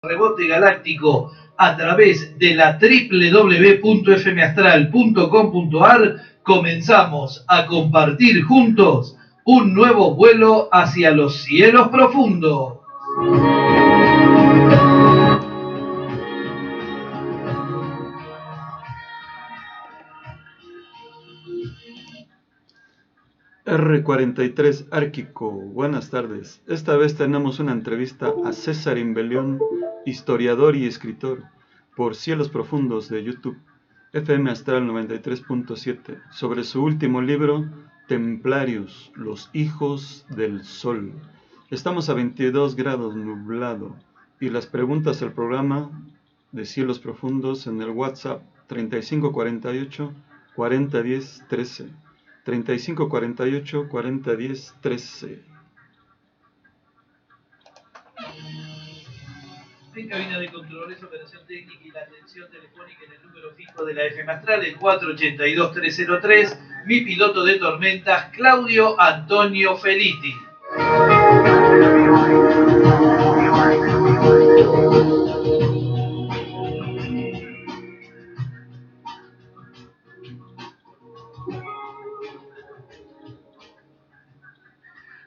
Rebote Galáctico a través de la www.fmastral.com.ar comenzamos a compartir juntos un nuevo vuelo hacia los cielos profundos. R43 Árquico, buenas tardes. Esta vez tenemos una entrevista a César Imbelión, historiador y escritor, por Cielos Profundos de YouTube, FM Astral 93.7, sobre su último libro, Templarios, los hijos del sol. Estamos a 22 grados nublado y las preguntas al programa de Cielos Profundos en el WhatsApp 3548 4010 13. 3548 4010 13. En cabina de controles, operación técnica y la atención telefónica en el número fijo de la FM Astral, el 482-303, mi piloto de tormentas, Claudio Antonio Felitti.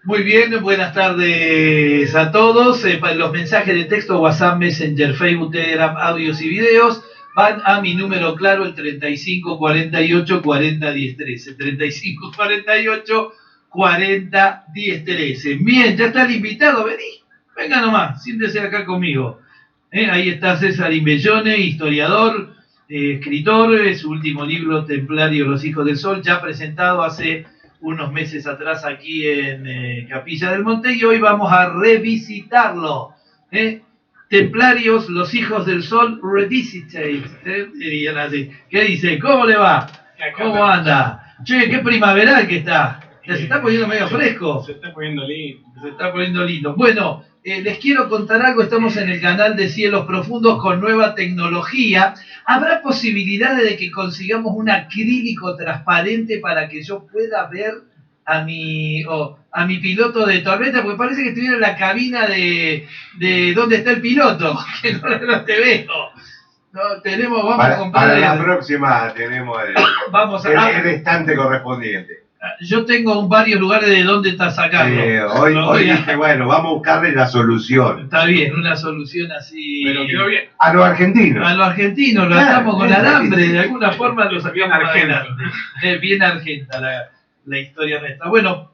Muy bien, buenas tardes a todos. Los mensajes de texto, WhatsApp, Messenger, Facebook, Telegram, audios y videos van a mi número claro, el 3548 4010 13. 3548 4010 13. Bien, ya está el invitado, vení, venga nomás, siéntese acá conmigo. Ahí está César Imbellone, historiador, escritor, su último libro, Templarios, los hijos del sol, ya presentado hace unos meses atrás aquí en Capilla del Monte, y hoy vamos a revisitarlo. Templarios, los hijos del sol, revisited, dirían así. ¿Qué dice? ¿Cómo le va? ¿Cómo anda? Che, qué primaveral que está. Se está poniendo medio fresco. Se está poniendo lindo. Se está poniendo lindo. Bueno, les quiero contar algo. Estamos en el canal de Cielos Profundos con nueva tecnología. ¿Habrá posibilidades de que consigamos un acrílico transparente para que yo pueda ver a mi piloto de tormenta? Porque parece que estuviera en la cabina de ¿dónde está el piloto? Que no te veo. No, vamos a comprar. Para la próxima tenemos el estante correspondiente. Yo tengo varios lugares de dónde está sacando. Hoy dije, bueno, vamos a buscarle la solución. Está bien, una solución así. Pero quedó bien. A los argentinos. A los argentinos, lo atamos con alambre, de alguna forma lo sacamos adelante. Bien argenta la historia nuestra. Bueno,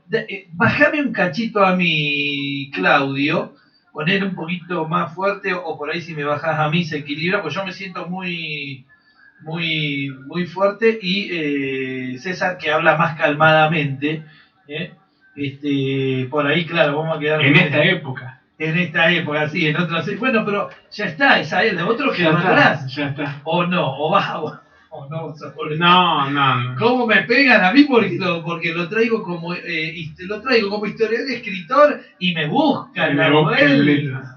bajame un cachito a mi Claudio, poner un poquito más fuerte, o por ahí si me bajas a mí se equilibra, pues yo me siento muy fuerte, y César que habla más calmadamente, por ahí, claro, vamos a quedar en esta época. En esta época, sí, en otras. Bueno, pero ya está, esa es de otro que va atrás. Ya está. O no, o no. No. ¿Cómo me pegan a mí? Porque lo traigo como historiador y escritor, y me buscan la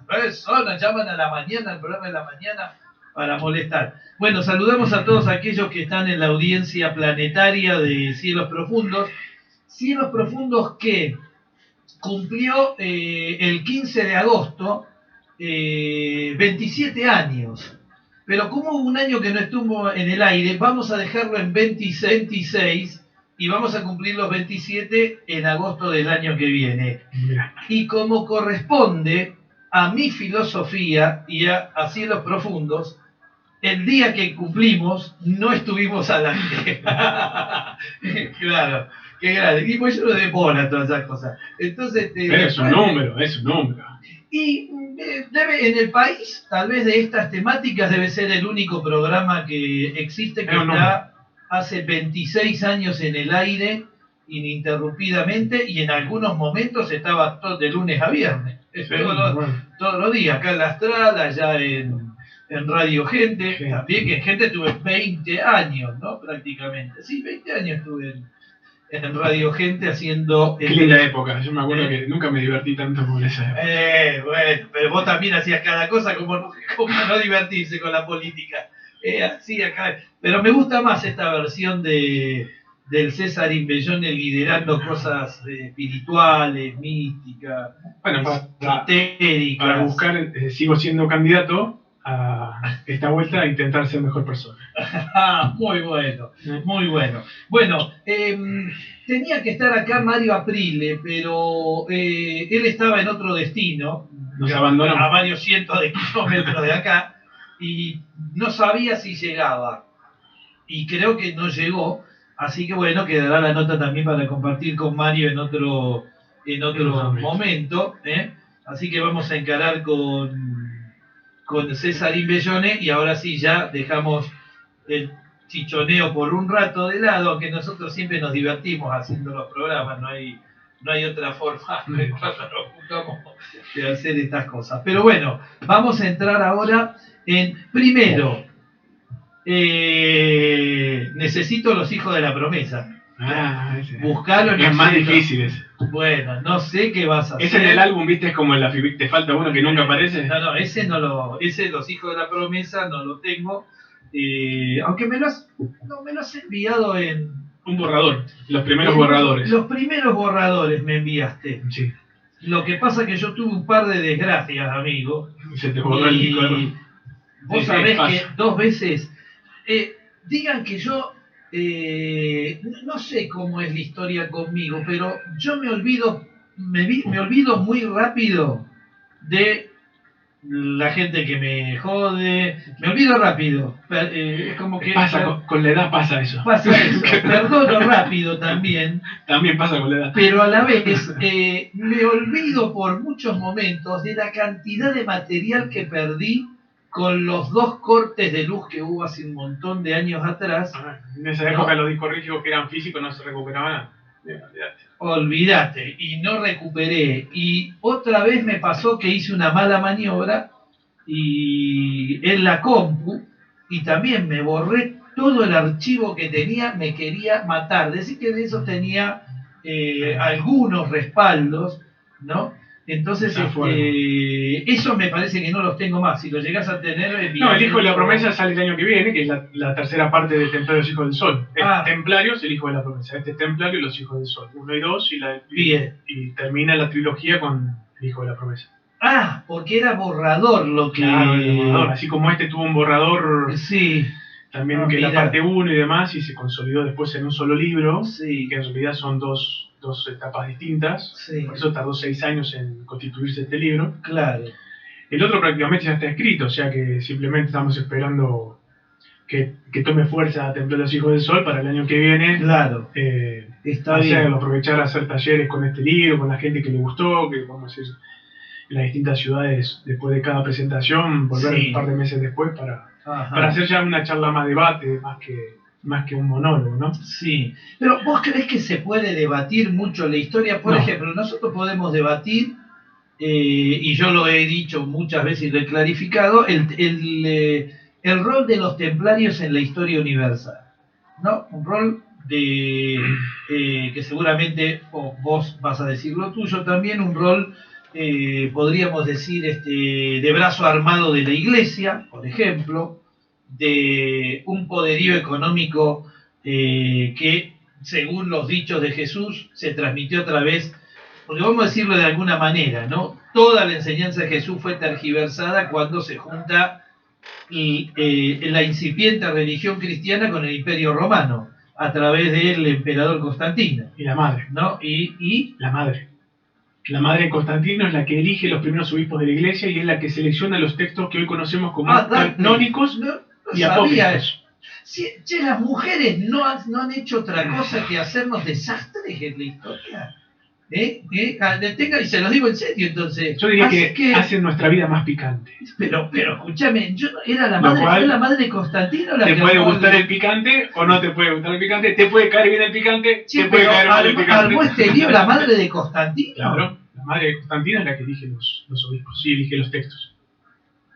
personas, llaman a la mañana, al programa de la mañana, para molestar. Bueno, saludamos a todos aquellos que están en la audiencia planetaria de Cielos Profundos. Cielos Profundos que cumplió el 15 de agosto 27 años. Pero como hubo un año que no estuvo en el aire, vamos a dejarlo en 26 y vamos a cumplir los 27 en agosto del año que viene. Y como corresponde a mi filosofía y a Cielos Profundos, el día que cumplimos no estuvimos al aire. Claro, qué grande. Y pues yo lo demora todas esas cosas. Entonces, pero es un número. Y en el país, tal vez de estas temáticas, debe ser el único programa que existe que está hace 26 años en el aire, ininterrumpidamente, y en algunos momentos estaba de lunes a viernes. Todos los días, acá en la Astral, allá en Radio Gente, también que en Gente tuve 20 años, ¿no? Prácticamente. Sí, 20 años estuve en Radio Gente haciendo... Qué linda época, yo me acuerdo que nunca me divertí tanto con esa época. Bueno, pero vos también hacías cada cosa, como no divertirse con la política. Así acá. Pero me gusta más esta versión de del César Imbellone liderando cosas espirituales, místicas, bueno, esotéricas. Para buscar, sigo siendo candidato a esta vuelta a intentar ser mejor persona. Muy bueno, muy bueno. Bueno, tenía que estar acá Mario Aprile, pero él estaba en otro destino, Nos abandonó a varios cientos de kilómetros de acá, y no sabía si llegaba. Y creo que no llegó, así que bueno, quedará la nota también para compartir con Mario en otro momento. Así que vamos a encarar con César Imbellone, y ahora sí ya dejamos el chichoneo por un rato de lado, aunque nosotros siempre nos divertimos haciendo los programas, no hay otra forma de cuando nos juntamos de hacer estas cosas. Pero bueno, vamos a entrar ahora en, primero, necesito los hijos de la promesa. Buscalo en es más difícil ese. Bueno, no sé qué vas a hacer. Ese en el álbum, viste, es como en te falta uno que nunca aparece. No, ese los hijos de la promesa no lo tengo. Aunque me lo has enviado en un borrador, los primeros borradores. Los primeros borradores me enviaste. Sí. Lo que pasa es que yo tuve un par de desgracias, amigo. Se te borró el disco. Vos sabés que 2 veces digan que yo no sé cómo es la historia conmigo, pero yo me olvido muy rápido de la gente que me jode, me olvido rápido. Es como que con la edad pasa eso. Perdono rápido también. También pasa con la edad. Pero a la vez me olvido por muchos momentos de la cantidad de material que perdí con los 2 cortes de luz que hubo hace un montón de años atrás. En esa época los discos rígidos que eran físicos no se recuperaban. Olvídate, y no recuperé. Y otra vez me pasó que hice una mala maniobra y en la compu, y también me borré todo el archivo que tenía, me quería matar. Decir que de eso tenía algunos respaldos, ¿no? Entonces, eso me parece que no los tengo más. Si lo llegas a tener... No, el Hijo de la Promesa sale el año que viene, que es la tercera parte de Templarios Hijos del Sol. Templarios, el Hijo de la Promesa. Este es Templario y los Hijos del Sol. 1 y 2, y termina la trilogía con el Hijo de la Promesa. Porque era borrador lo que... Claro, era borrador. Así como este tuvo un borrador... Sí. También que era parte 1 y demás, y se consolidó después en un solo libro, sí, que en realidad son dos etapas distintas. Sí. Por eso tardó 6 años en constituirse este libro. Claro. El otro prácticamente ya está escrito, o sea que simplemente estamos esperando que tome fuerza a Templar los Hijos del Sol para el año que viene. Claro. Está bien. Aprovechar a hacer talleres con este libro, con la gente que le gustó, que vamos a hacer en las distintas ciudades después de cada presentación, volver un par de meses después para hacer ya una charla más debate, más que un monólogo, ¿no? Sí, pero ¿vos creés que se puede debatir mucho la historia? Por ejemplo, nosotros podemos debatir, y yo lo he dicho muchas veces y lo he clarificado, el rol de los templarios en la historia universal, ¿no? Un rol que seguramente vos vas a decir lo tuyo también, un rol, podríamos decir, de brazo armado de la Iglesia, por ejemplo, de un poderío económico que, según los dichos de Jesús, se transmitió a través, porque vamos a decirlo de alguna manera, ¿no? Toda la enseñanza de Jesús fue tergiversada cuando se junta la incipiente religión cristiana con el Imperio Romano, a través del emperador Constantino. Y la madre. ¿No? Y la madre. La madre de Constantino es la que elige los primeros obispos de la Iglesia y es la que selecciona los textos que hoy conocemos como canónicos y apócrifos. Che, las mujeres no han hecho otra cosa que hacernos desastres en la historia. Y se los digo en serio, entonces. Yo diría que hacen nuestra vida más picante. Pero escúchame, ¿era la madre de Constantino la te que puede gustar el picante o no te puede gustar el picante? ¿Te puede caer bien el picante? Sí, ¿te puede caer mal el picante? ¿Armó este libro la madre de Constantino? Claro, la madre de Constantino es la que elige los obispos, sí, elige los textos.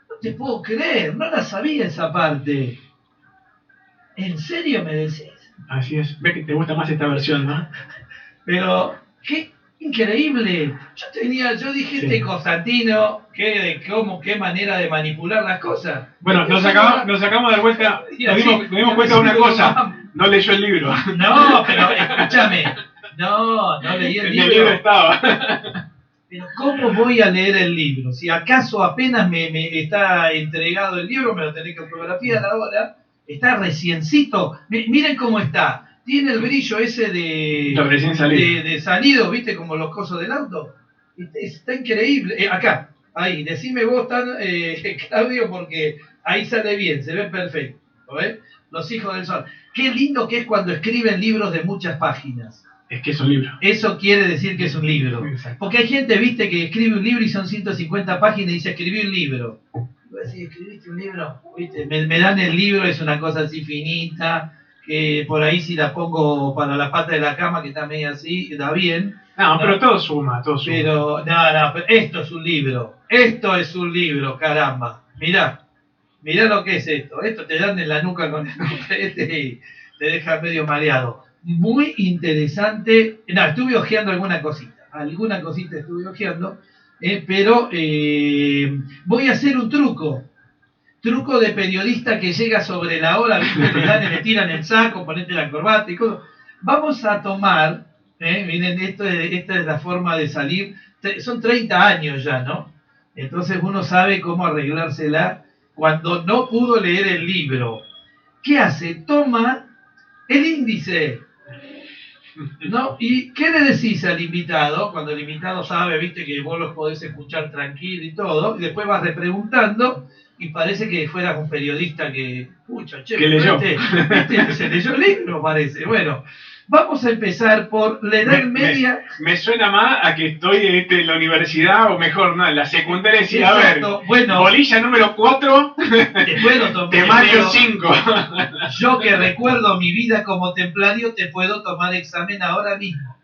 No te puedo creer, no la sabía esa parte. ¿En serio me decís? Así es, ves que te gusta más esta versión, ¿no? Pero, qué increíble. Yo dije Constantino, qué manera de manipular las cosas. Bueno, nos sacamos de vuelta, nos dimos cuenta de una cosa. No leyó el libro. No, pero escúchame. No leí el libro. En el libro estaba. Pero ¿cómo voy a leer el libro? Si acaso apenas me está entregado el libro, me lo tenés que fotografiar ahora. Está reciencito. Miren cómo está. Tiene el brillo ese de salido, ¿viste? Como los cosos del auto. Está increíble. Acá, ahí, decime vos, Claudio, porque ahí sale bien, se ve perfecto. ¿Ves? Los hijos del sol. Qué lindo que es cuando escriben libros de muchas páginas. Es que es un libro. Eso quiere decir que es un libro. Exacto. Porque hay gente, viste, que escribe un libro y son 150 páginas y dice, escribí un libro. Y vos decís, ¿escribiste un libro? ¿Viste? Me dan el libro, es una cosa así finita, que por ahí si la pongo para la pata de la cama, que está medio así, da bien. No, pero todo suma, todo suma. Pero, pero esto es un libro. Esto es un libro, caramba. Mirá lo que es esto. Esto te dan en la nuca con el nombre y te deja medio mareado. Muy interesante. Estuve hojeando alguna cosita estuve hojeando, pero voy a hacer un truco de periodista que llega sobre la hora, ¿viste? Le tiran el saco, ponete la corbata y cosas. Vamos a tomar, miren, esta es la forma de salir, son 30 años ya, ¿no? Entonces uno sabe cómo arreglársela cuando no pudo leer el libro. ¿Qué hace? Toma el índice, ¿no? ¿Y qué le decís al invitado? Cuando el invitado sabe, viste, que vos los podés escuchar tranquilo y todo, y después vas repreguntando, y parece que fueras un periodista que, que leyó. Se leyó el libro, parece. Bueno, vamos a empezar por la Edad Media. Me suena más a que estoy en la universidad, o mejor, no, en la secundaria, decía, a ver, bueno, bolilla número 4, temario 5. Yo que recuerdo mi vida como templario, te puedo tomar examen ahora mismo.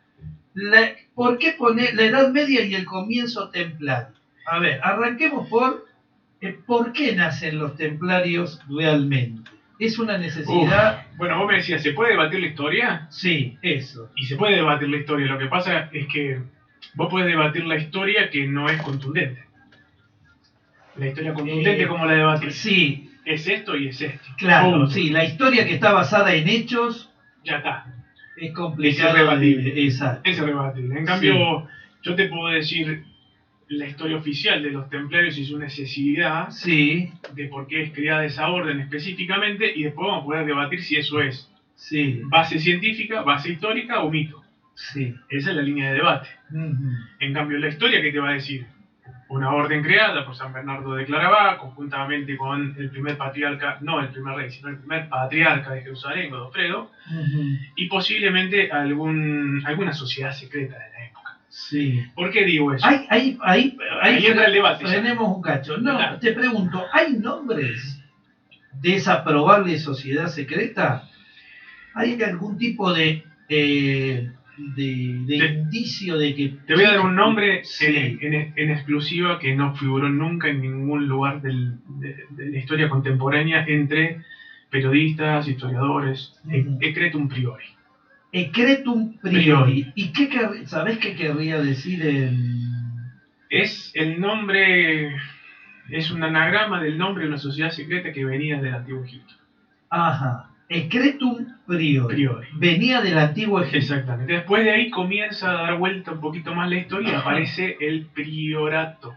¿Por qué poner la Edad Media y el comienzo templario? A ver, arranquemos ¿por qué nacen los templarios realmente? ¿Es una necesidad? Bueno, vos me decías, ¿se puede debatir la historia? Sí, eso. Y se puede debatir la historia. Lo que pasa es que vos podés debatir la historia que no es contundente. La historia contundente, ¿cómo la debatís? Sí. Es esto y es esto. Claro, punto. Sí. La historia que está basada en hechos... Ya está. Es complicado. Es irrebatible. Exacto. Es irrebatible. En cambio, yo te puedo decir la historia oficial de los templarios y su necesidad, de por qué es creada esa orden específicamente, y después vamos a poder debatir si eso es base científica, base histórica o mito. Esa es la línea de debate. En cambio, la historia, ¿qué te va a decir? Una orden creada por San Bernardo de Claraval, conjuntamente con el primer patriarca, no el primer rey, sino el primer patriarca de Jerusalén, Godofredo, y posiblemente alguna sociedad secreta de la época. ¿Por qué digo eso? Ahí entra el debate. Tenemos un cacho. No, te pregunto, ¿hay nombres de esa probable sociedad secreta? ¿Hay algún tipo de indicio de que... Te voy a dar un nombre en exclusiva que no figuró nunca en ningún lugar de la historia contemporánea entre periodistas, historiadores. Ecretum priori. Ecretum priori. ¿Y sabés qué querría decir Es el nombre, es un anagrama del nombre de una sociedad secreta que venía del Antiguo Egipto. Ajá. Ecretum priori. Venía del Antiguo Egipto. Exactamente. Después de ahí comienza a dar vuelta un poquito más la historia y aparece el priorato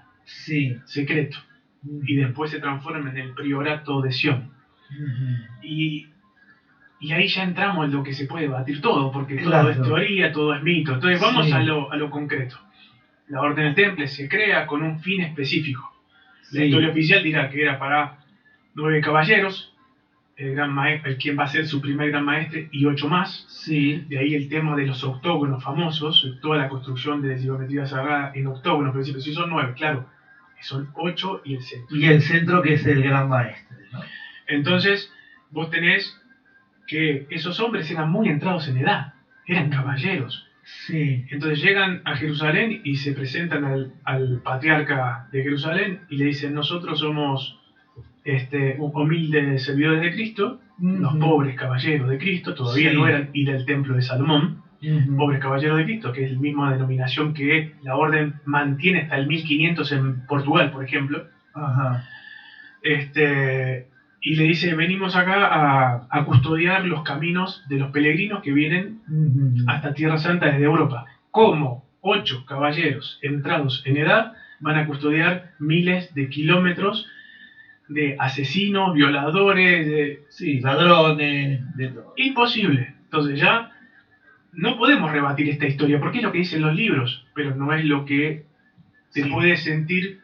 secreto. Y después se transforma en el priorato de Sion. Y ahí ya entramos en lo que se puede debatir todo, porque todo es teoría, todo es mito. Entonces vamos a lo concreto. La Orden del Temple se crea con un fin específico. La historia oficial dirá que era para 9 caballeros, el gran maestro, quien va a ser su primer gran maestre, y 8 más. De ahí el tema de los octógonos famosos, toda la construcción de geometría sagrada en octógonos, pero si son 9, claro, son 8 y el centro. Y el centro, que es el gran maestre, ¿no? Entonces, vos tenés que esos hombres eran muy entrados en edad, eran caballeros. Entonces llegan a Jerusalén y se presentan al patriarca de Jerusalén y le dicen: nosotros somos humildes servidores de Cristo, los pobres caballeros de Cristo, todavía no eran ir al templo de Salomón, pobres caballeros de Cristo, que es la misma denominación que la orden mantiene hasta el 1500 en Portugal, por ejemplo. y le dice, venimos acá a custodiar los caminos de los peregrinos que vienen hasta Tierra Santa desde Europa. ¿Cómo 8 caballeros entrados en edad van a custodiar miles de kilómetros de asesinos, violadores, ladrones, de todo? Imposible. Entonces ya no podemos rebatir esta historia, porque es lo que dicen los libros, pero no es lo que te puede sentir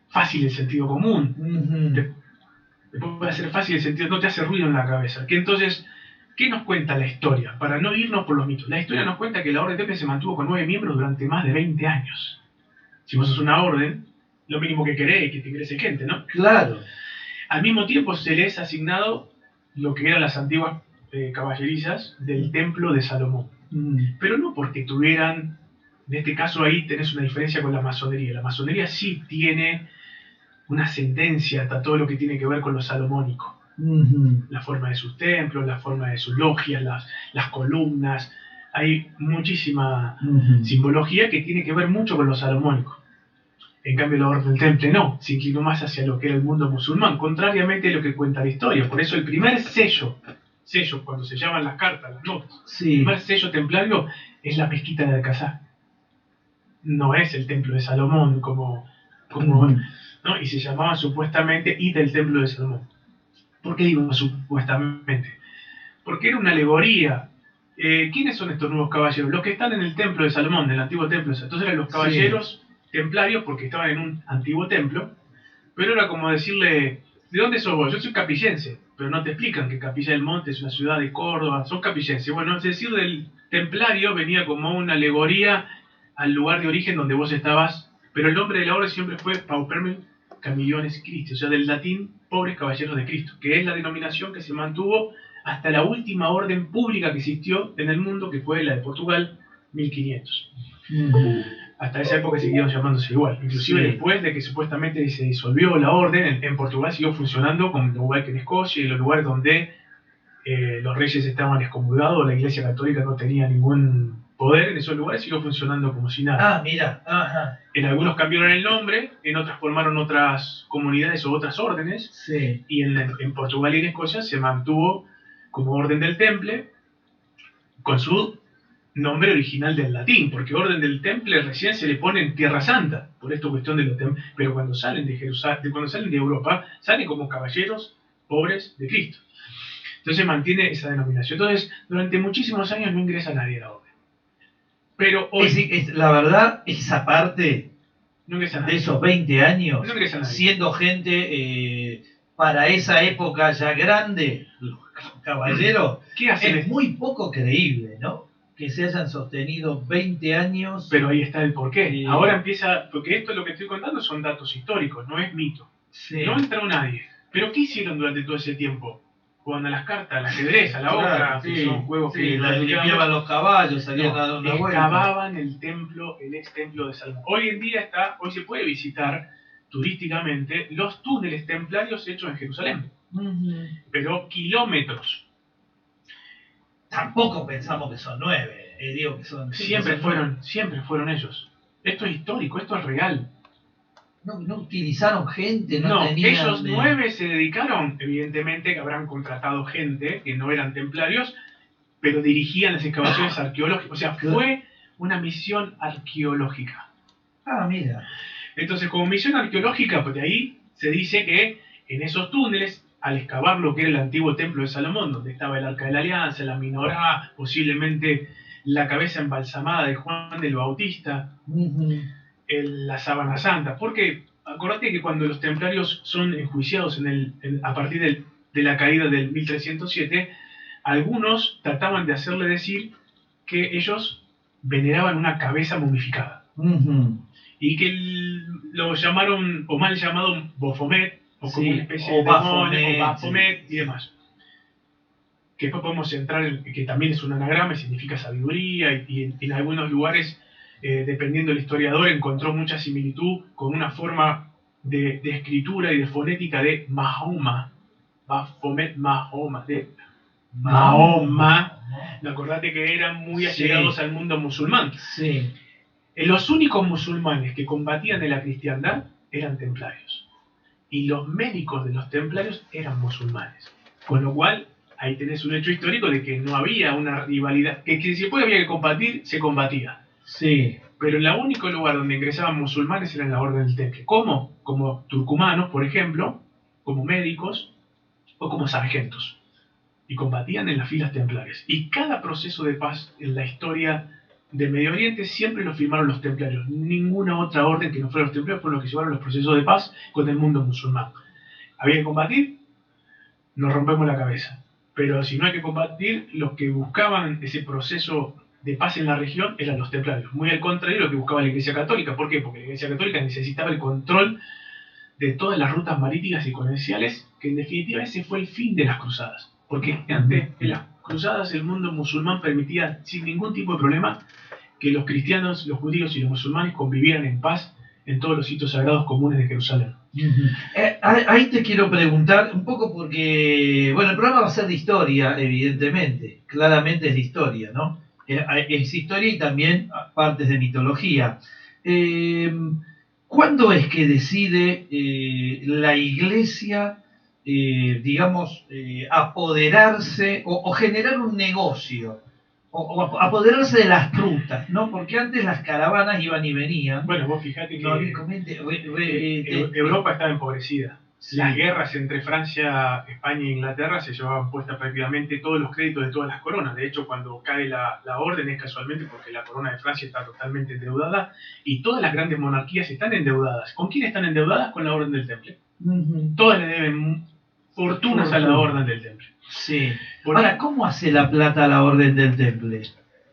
fácil el sentido común. Te puede hacer fácil el sentido, no te hace ruido en la cabeza. Que entonces, ¿qué nos cuenta la historia? Para no irnos por los mitos. La historia nos cuenta que la Orden Temple se mantuvo con 9 miembros durante más de 20 años. Si vos sos una orden, lo mínimo que querés es que te ingrese gente, ¿no? Claro. Al mismo tiempo se les ha asignado lo que eran las antiguas caballerizas del Templo de Salomón. Pero no porque tuvieran, en este caso ahí tenés una diferencia con la masonería. La masonería sí tiene una ascendencia hasta todo lo que tiene que ver con lo salomónico. La forma de sus templos, la forma de sus logias, las columnas. Hay muchísima simbología que tiene que ver mucho con lo salomónico. En cambio, la Orden del Temple no, se inclinó más hacia lo que era el mundo musulmán, contrariamente a lo que cuenta la historia. Por eso el primer sello cuando se llaman las cartas, las notas, el primer sello templario es la mezquita de Alcazar. No es el Templo de Salomón como ¿no? Y se llamaba supuestamente y del Templo de Salomón. ¿Por qué digo supuestamente? Porque era una alegoría. ¿Quiénes son estos nuevos caballeros? Los que están en el Templo de Salomón, del antiguo templo. Entonces eran los caballeros templarios porque estaban en un antiguo templo, pero era como decirle, ¿de dónde sos vos? Yo soy capillense, pero no te explican que Capilla del Monte es una ciudad de Córdoba, son capillenses. Bueno, es decir, del templario venía como una alegoría al lugar de origen donde vos estabas, pero el nombre de la orden siempre fue Pauperem Camillones Christi, o sea, del latín Pobres Caballeros de Cristo, que es la denominación que se mantuvo hasta la última orden pública que existió en el mundo, que fue la de Portugal, 1500. Hasta esa época siguieron llamándose igual. Inclusive después de que supuestamente se disolvió la orden, en Portugal siguió funcionando como igual que en Escocia y los lugares donde los reyes estaban excomulgados, la Iglesia Católica no tenía ningún poder, en esos lugares siguió funcionando como si nada. Mira. En algunos cambiaron el nombre, en otras formaron otras comunidades o otras órdenes, y en Portugal y en Escocia se mantuvo como Orden del Temple, con su nombre original del latín, porque Orden del Temple recién se le pone en Tierra Santa, por esta cuestión de los templos, pero cuando salen de Jerusalén, cuando salen de Europa, salen como caballeros pobres de Cristo. Entonces mantiene esa denominación. Entonces, durante muchísimos años no ingresa nadie a la orden. Pero hoy... la verdad, esa parte no ingresa de esos 20 años, no ingresa nadie. Siendo gente para esa época ya grande, los caballeros, ¿qué hacen? Es muy poco creíble, ¿no? Que se hayan sostenido 20 años. Pero ahí está el porqué. Ahora empieza, porque esto lo que estoy contando son datos históricos, no es mito. No entró nadie. Pero ¿qué hicieron durante todo ese tiempo? Jugaban a las cartas, al ajedrez, a la oca, que son juegos que limpiaban los caballos, salían a dar una vuelta. Excavaban el templo, el ex templo de Salomón. Hoy en día hoy se puede visitar turísticamente los túneles templarios hechos en Jerusalén. Pero kilómetros. Tampoco pensamos que son 9, digo que son... Siempre fueron ellos. Esto es histórico, esto es real. No utilizaron gente, no tenían... Ellos 9 se dedicaron, evidentemente que habrán contratado gente que no eran templarios, pero dirigían las excavaciones arqueológicas. O sea, fue una misión arqueológica. Mira. Entonces, como misión arqueológica, pues de ahí se dice que en esos túneles, al excavar lo que era el antiguo templo de Salomón, donde estaba el Arca de la Alianza, la Minorá, posiblemente la cabeza embalsamada de Juan del Bautista, la sábana santa, porque acordate que cuando los templarios son enjuiciados a partir de la caída del 1307, algunos trataban de hacerle decir que ellos veneraban una cabeza momificada, y que lo llamaron, o mal llamado, Baphomet, o como una especie de demonio, o Baphomet y demás. Que después podemos entrar en que también es un anagrama y significa sabiduría, y en algunos lugares, dependiendo del historiador, encontró mucha similitud con una forma de escritura y de fonética de Mahoma, Baphomet, Mahoma, de Mahoma. Acordate que eran muy allegados al mundo musulmán. Los únicos musulmanes que combatían en la cristiandad eran templarios. Y los médicos de los templarios eran musulmanes. Con lo cual, ahí tenés un hecho histórico de que no había una rivalidad, que si después había que combatir, se combatía. Sí. Pero el único lugar donde ingresaban musulmanes era en la Orden del Temple. ¿Cómo? Como turcumanos, por ejemplo, como médicos o como sargentos. Y combatían en las filas templarias. Y cada proceso de paz en la historia de Medio Oriente siempre lo firmaron los templarios. Ninguna otra orden que no fuera los templarios fueron los que llevaron los procesos de paz con el mundo musulmán. Había que combatir, nos rompemos la cabeza. Pero si no hay que combatir, los que buscaban ese proceso de paz en la región eran los templarios. Muy al contrario de lo que buscaba la Iglesia Católica. ¿Por qué? Porque la Iglesia Católica necesitaba el control de todas las rutas marítimas y comerciales, que en definitiva ese fue el fin de las cruzadas. Porque antes en las cruzadas el mundo musulmán permitía sin ningún tipo de problema que los cristianos, los judíos y los musulmanes convivieran en paz en todos los sitios sagrados comunes de Jerusalén. Ahí te quiero preguntar un poco porque, bueno, el programa va a ser de historia, evidentemente, claramente es de historia, ¿no? Es historia y también partes de mitología. ¿Cuándo es que decide la Iglesia, digamos, apoderarse o generar un negocio? O apoderarse de las rutas, ¿no? Porque antes las caravanas iban y venían. Bueno, vos fijate que Europa estaba empobrecida. Sí. Las guerras entre Francia, España e Inglaterra se llevaban puestas prácticamente todos los créditos de todas las coronas. De hecho, cuando cae la orden es casualmente porque la corona de Francia está totalmente endeudada y todas las grandes monarquías están endeudadas. ¿Con quién están endeudadas? Con la Orden del Temple. Todas le deben fortunas a la Orden del Temple. Sí. Ahora, ¿cómo hace la plata la Orden del Temple?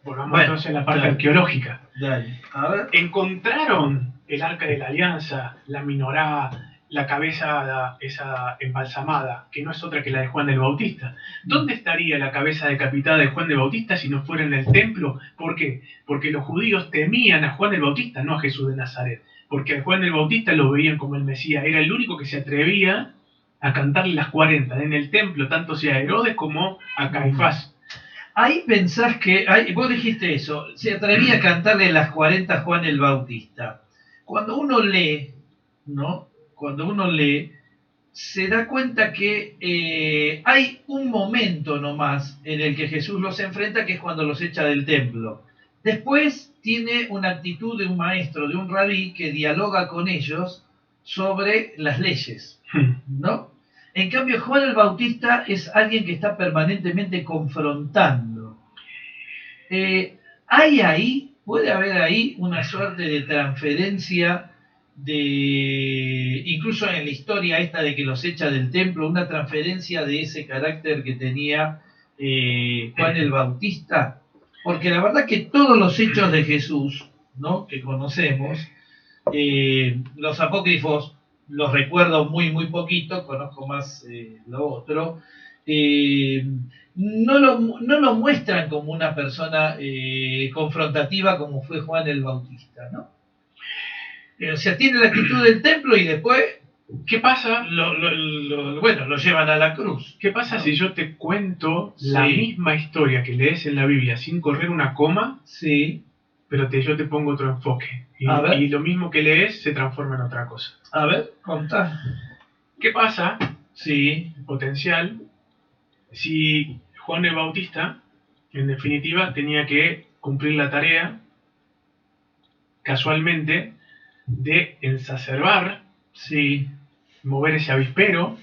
Volvamos entonces a la parte arqueológica. Dale. A ver. Encontraron el Arca de la Alianza, la Minorá, la cabeza esa embalsamada, que no es otra que la de Juan el Bautista. ¿Dónde estaría la cabeza decapitada de Juan el Bautista si no fuera en el templo? ¿Por qué? Porque los judíos temían a Juan el Bautista, no a Jesús de Nazaret. Porque a Juan el Bautista lo veían como el Mesías. Era el único que se atrevía a cantarle las 40 en el templo, tanto sea a Herodes como a Caifás. Ahí pensás que, vos dijiste eso, se atrevía a cantarle las 40 a Juan el Bautista. Cuando uno lee, ¿no? Cuando uno lee, se da cuenta que hay un momento nomás en el que Jesús los enfrenta, que es cuando los echa del templo. Después tiene una actitud de un maestro, de un rabí, que dialoga con ellos sobre las leyes, ¿no? En cambio, Juan el Bautista es alguien que está permanentemente confrontando. Puede haber ahí una suerte de transferencia incluso en la historia esta de que los echa del templo, una transferencia de ese carácter que tenía Juan el Bautista, porque la verdad que todos los hechos de Jesús, ¿no?, que conocemos, los apócrifos los recuerdo muy poquito, conozco más lo otro, no lo muestran como una persona confrontativa como fue Juan el Bautista, ¿no? O sea, tiene la actitud del templo y después, ¿qué pasa? Lo llevan a la cruz. ¿Qué pasa si yo te cuento la misma historia que lees en la Biblia sin correr una coma? Sí. Pero yo te pongo otro enfoque. Y lo mismo que lees se transforma en otra cosa. A ver, contá. ¿Qué pasa? Sí. Potencial. Si Juan el Bautista, en definitiva, tenía que cumplir la tarea, casualmente, de ensacerbar, mover ese avispero,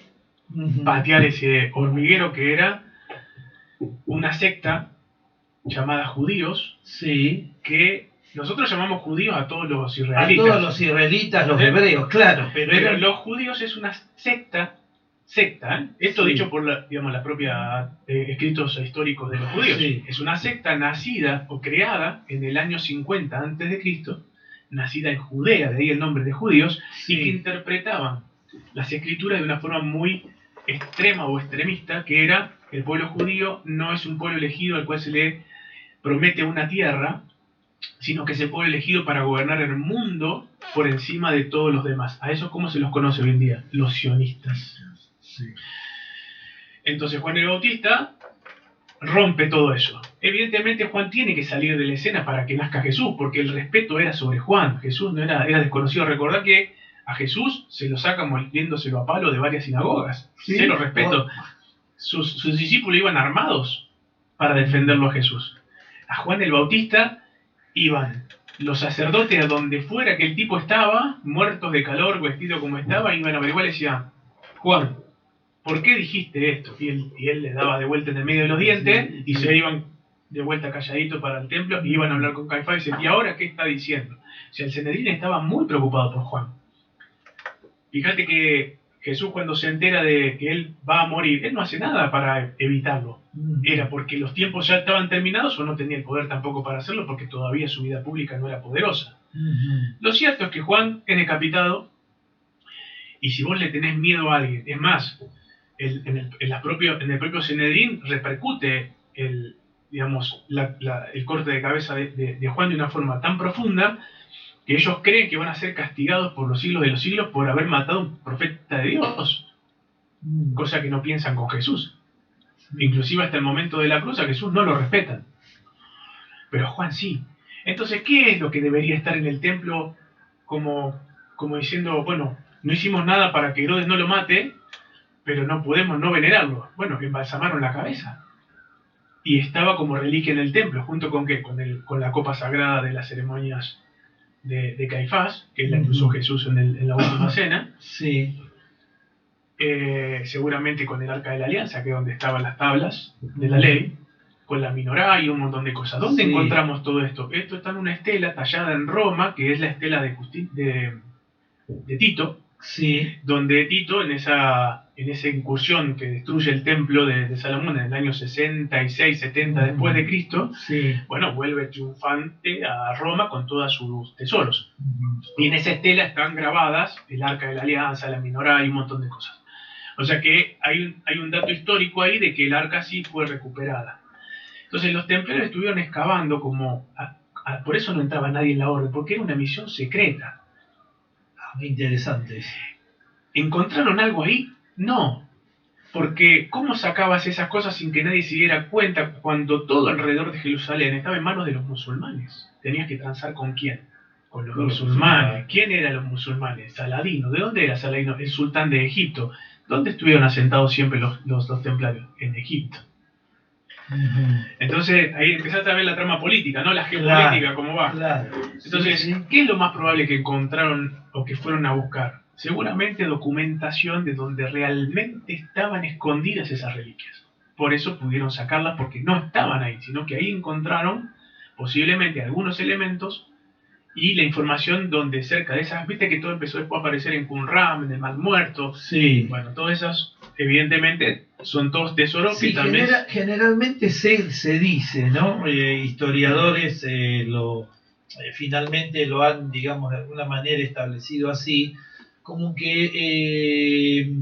patear ese hormiguero que era una secta llamada judíos, que nosotros llamamos judíos a todos los israelitas. A todos los israelitas, los hebreos, claro. Pero los judíos es una secta. Esto dicho por la propia escritos históricos de los judíos. Es una secta nacida o creada en el año 50 a.C., nacida en Judea, de ahí el nombre de judíos, y que interpretaban las escrituras de una forma muy extrema o extremista, que era: el pueblo judío no es un pueblo elegido al cual se le promete una tierra, sino que es el pueblo elegido para gobernar el mundo por encima de todos los demás. A eso, ¿cómo se los conoce hoy en día? Los sionistas. Entonces Juan el Bautista rompe todo eso. Evidentemente Juan tiene que salir de la escena para que nazca Jesús, porque el respeto era sobre Juan. Jesús no era desconocido. Recordad que A Jesús se lo saca moliéndoselo a palo de varias sinagogas. ¿Sí? Se lo respeto. Sus discípulos iban armados para defenderlo a Jesús. A Juan el Bautista iban los sacerdotes a donde fuera que el tipo estaba, muertos de calor, vestido como estaba, iban a averiguar y le decían: Juan, ¿por qué dijiste esto? Y él le daba de vuelta en el medio de los dientes y se iban de vuelta calladito para el templo y iban a hablar con Caifás y decían: ¿y ahora qué está diciendo? O sea, el Sanedrín estaba muy preocupado por Juan. Fíjate que Jesús, cuando se entera de que él va a morir, él no hace nada para evitarlo. Era porque los tiempos ya estaban terminados o no tenía el poder tampoco para hacerlo porque todavía su vida pública no era poderosa. Lo cierto es que Juan es decapitado y si vos le tenés miedo a alguien, es más, en el propio Sanedrín repercute el corte de cabeza de Juan de una forma tan profunda que ellos creen que van a ser castigados por los siglos de los siglos por haber matado a un profeta de Dios, cosa que no piensan con Jesús. Inclusive hasta el momento de la cruz a Jesús no lo respetan, pero a Juan sí. Entonces, ¿qué es lo que debería estar en el templo como diciendo, bueno, no hicimos nada para que Herodes no lo mate, pero no podemos no venerarlo? Bueno, embalsamaron la cabeza y estaba como reliquia en el templo, junto con ¿qué? Con la copa sagrada de las ceremonias de Caifás, que la usó Jesús en la última cena. Sí. Seguramente con el Arca de la Alianza, que es donde estaban las tablas de la ley, con la Minorá y un montón de cosas. ¿Dónde encontramos todo esto? Esto está en una estela tallada en Roma, que es la estela de Tito, donde Tito, en esa incursión que destruye el templo de Salomón en el año 66-70 después de Cristo, bueno, vuelve triunfante a Roma con todos sus tesoros. Y en esa estela están grabadas el Arca de la Alianza, la Minorá y un montón de cosas. O sea que hay un dato histórico ahí de que el arca sí fue recuperada. Entonces los templarios estuvieron excavando por eso no entraba nadie en la orden, porque era una misión secreta. Interesante. ¿Encontraron algo ahí? No. Porque ¿cómo sacabas esas cosas sin que nadie se diera cuenta cuando todo alrededor de Jerusalén estaba en manos de los musulmanes? Tenías que transar ¿con quién? Con los musulmanes. ¿Quién eran los musulmanes? Saladino. ¿De dónde era Saladino? El sultán de Egipto. ¿Dónde estuvieron asentados siempre los templarios? En Egipto. Entonces ahí empezaste a ver la trama política, ¿no? La geopolítica, cómo va. Entonces, ¿qué es lo más probable que encontraron o que fueron a buscar? Seguramente documentación de donde realmente estaban escondidas esas reliquias. Por eso pudieron sacarlas, porque no estaban ahí, sino que ahí encontraron posiblemente algunos elementos y la información donde cerca de esas, viste que todo empezó después a aparecer en Qumran, en el Mar Muerto. Bueno, todas esas evidentemente son todos tesoros que también... Generalmente se dice, ¿no? Historiadores finalmente lo han, digamos, de alguna manera establecido así, como que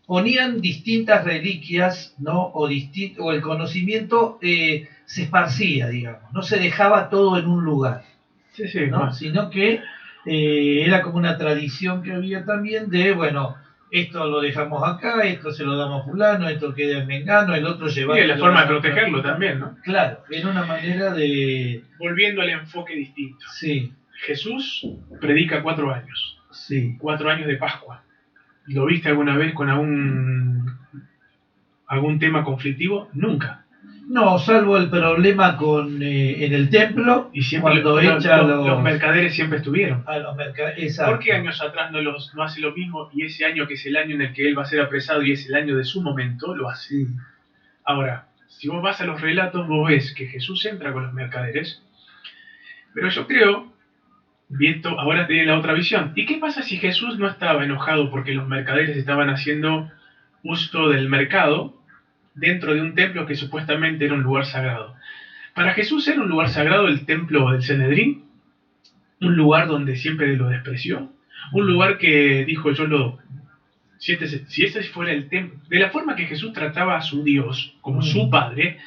ponían distintas reliquias, ¿no? O el conocimiento se esparcía, digamos, no se dejaba todo en un lugar, ¿no? Sino que era como una tradición que había también de, bueno, esto lo dejamos acá, esto se lo damos a fulano, esto queda en Mengano, el otro lleva... Y la forma de protegerlo también, ¿no? Claro, era una manera de... Volviendo al enfoque distinto. Sí. Jesús predica 4 años. 4 años de Pascua. ¿Lo viste alguna vez con algún tema conflictivo? Nunca. No, salvo el problema en el templo, y siempre cuando los mercaderes siempre estuvieron. Exacto. ¿Por qué años atrás no hace lo mismo y ese año, que es el año en el que él va a ser apresado y es el año de su momento, lo hace? Ahora, si vos vas a los relatos, vos ves que Jesús entra con los mercaderes, pero yo creo, viendo, ahora tiene la otra visión. ¿Y qué pasa si Jesús no estaba enojado porque los mercaderes estaban haciendo uso del mercado dentro de un templo que supuestamente era un lugar sagrado? Para Jesús era un lugar sagrado el templo del Sanedrín, un lugar donde siempre lo despreció, un lugar que dijo si ese fuera el templo, de la forma que Jesús trataba a su Dios como su Padre,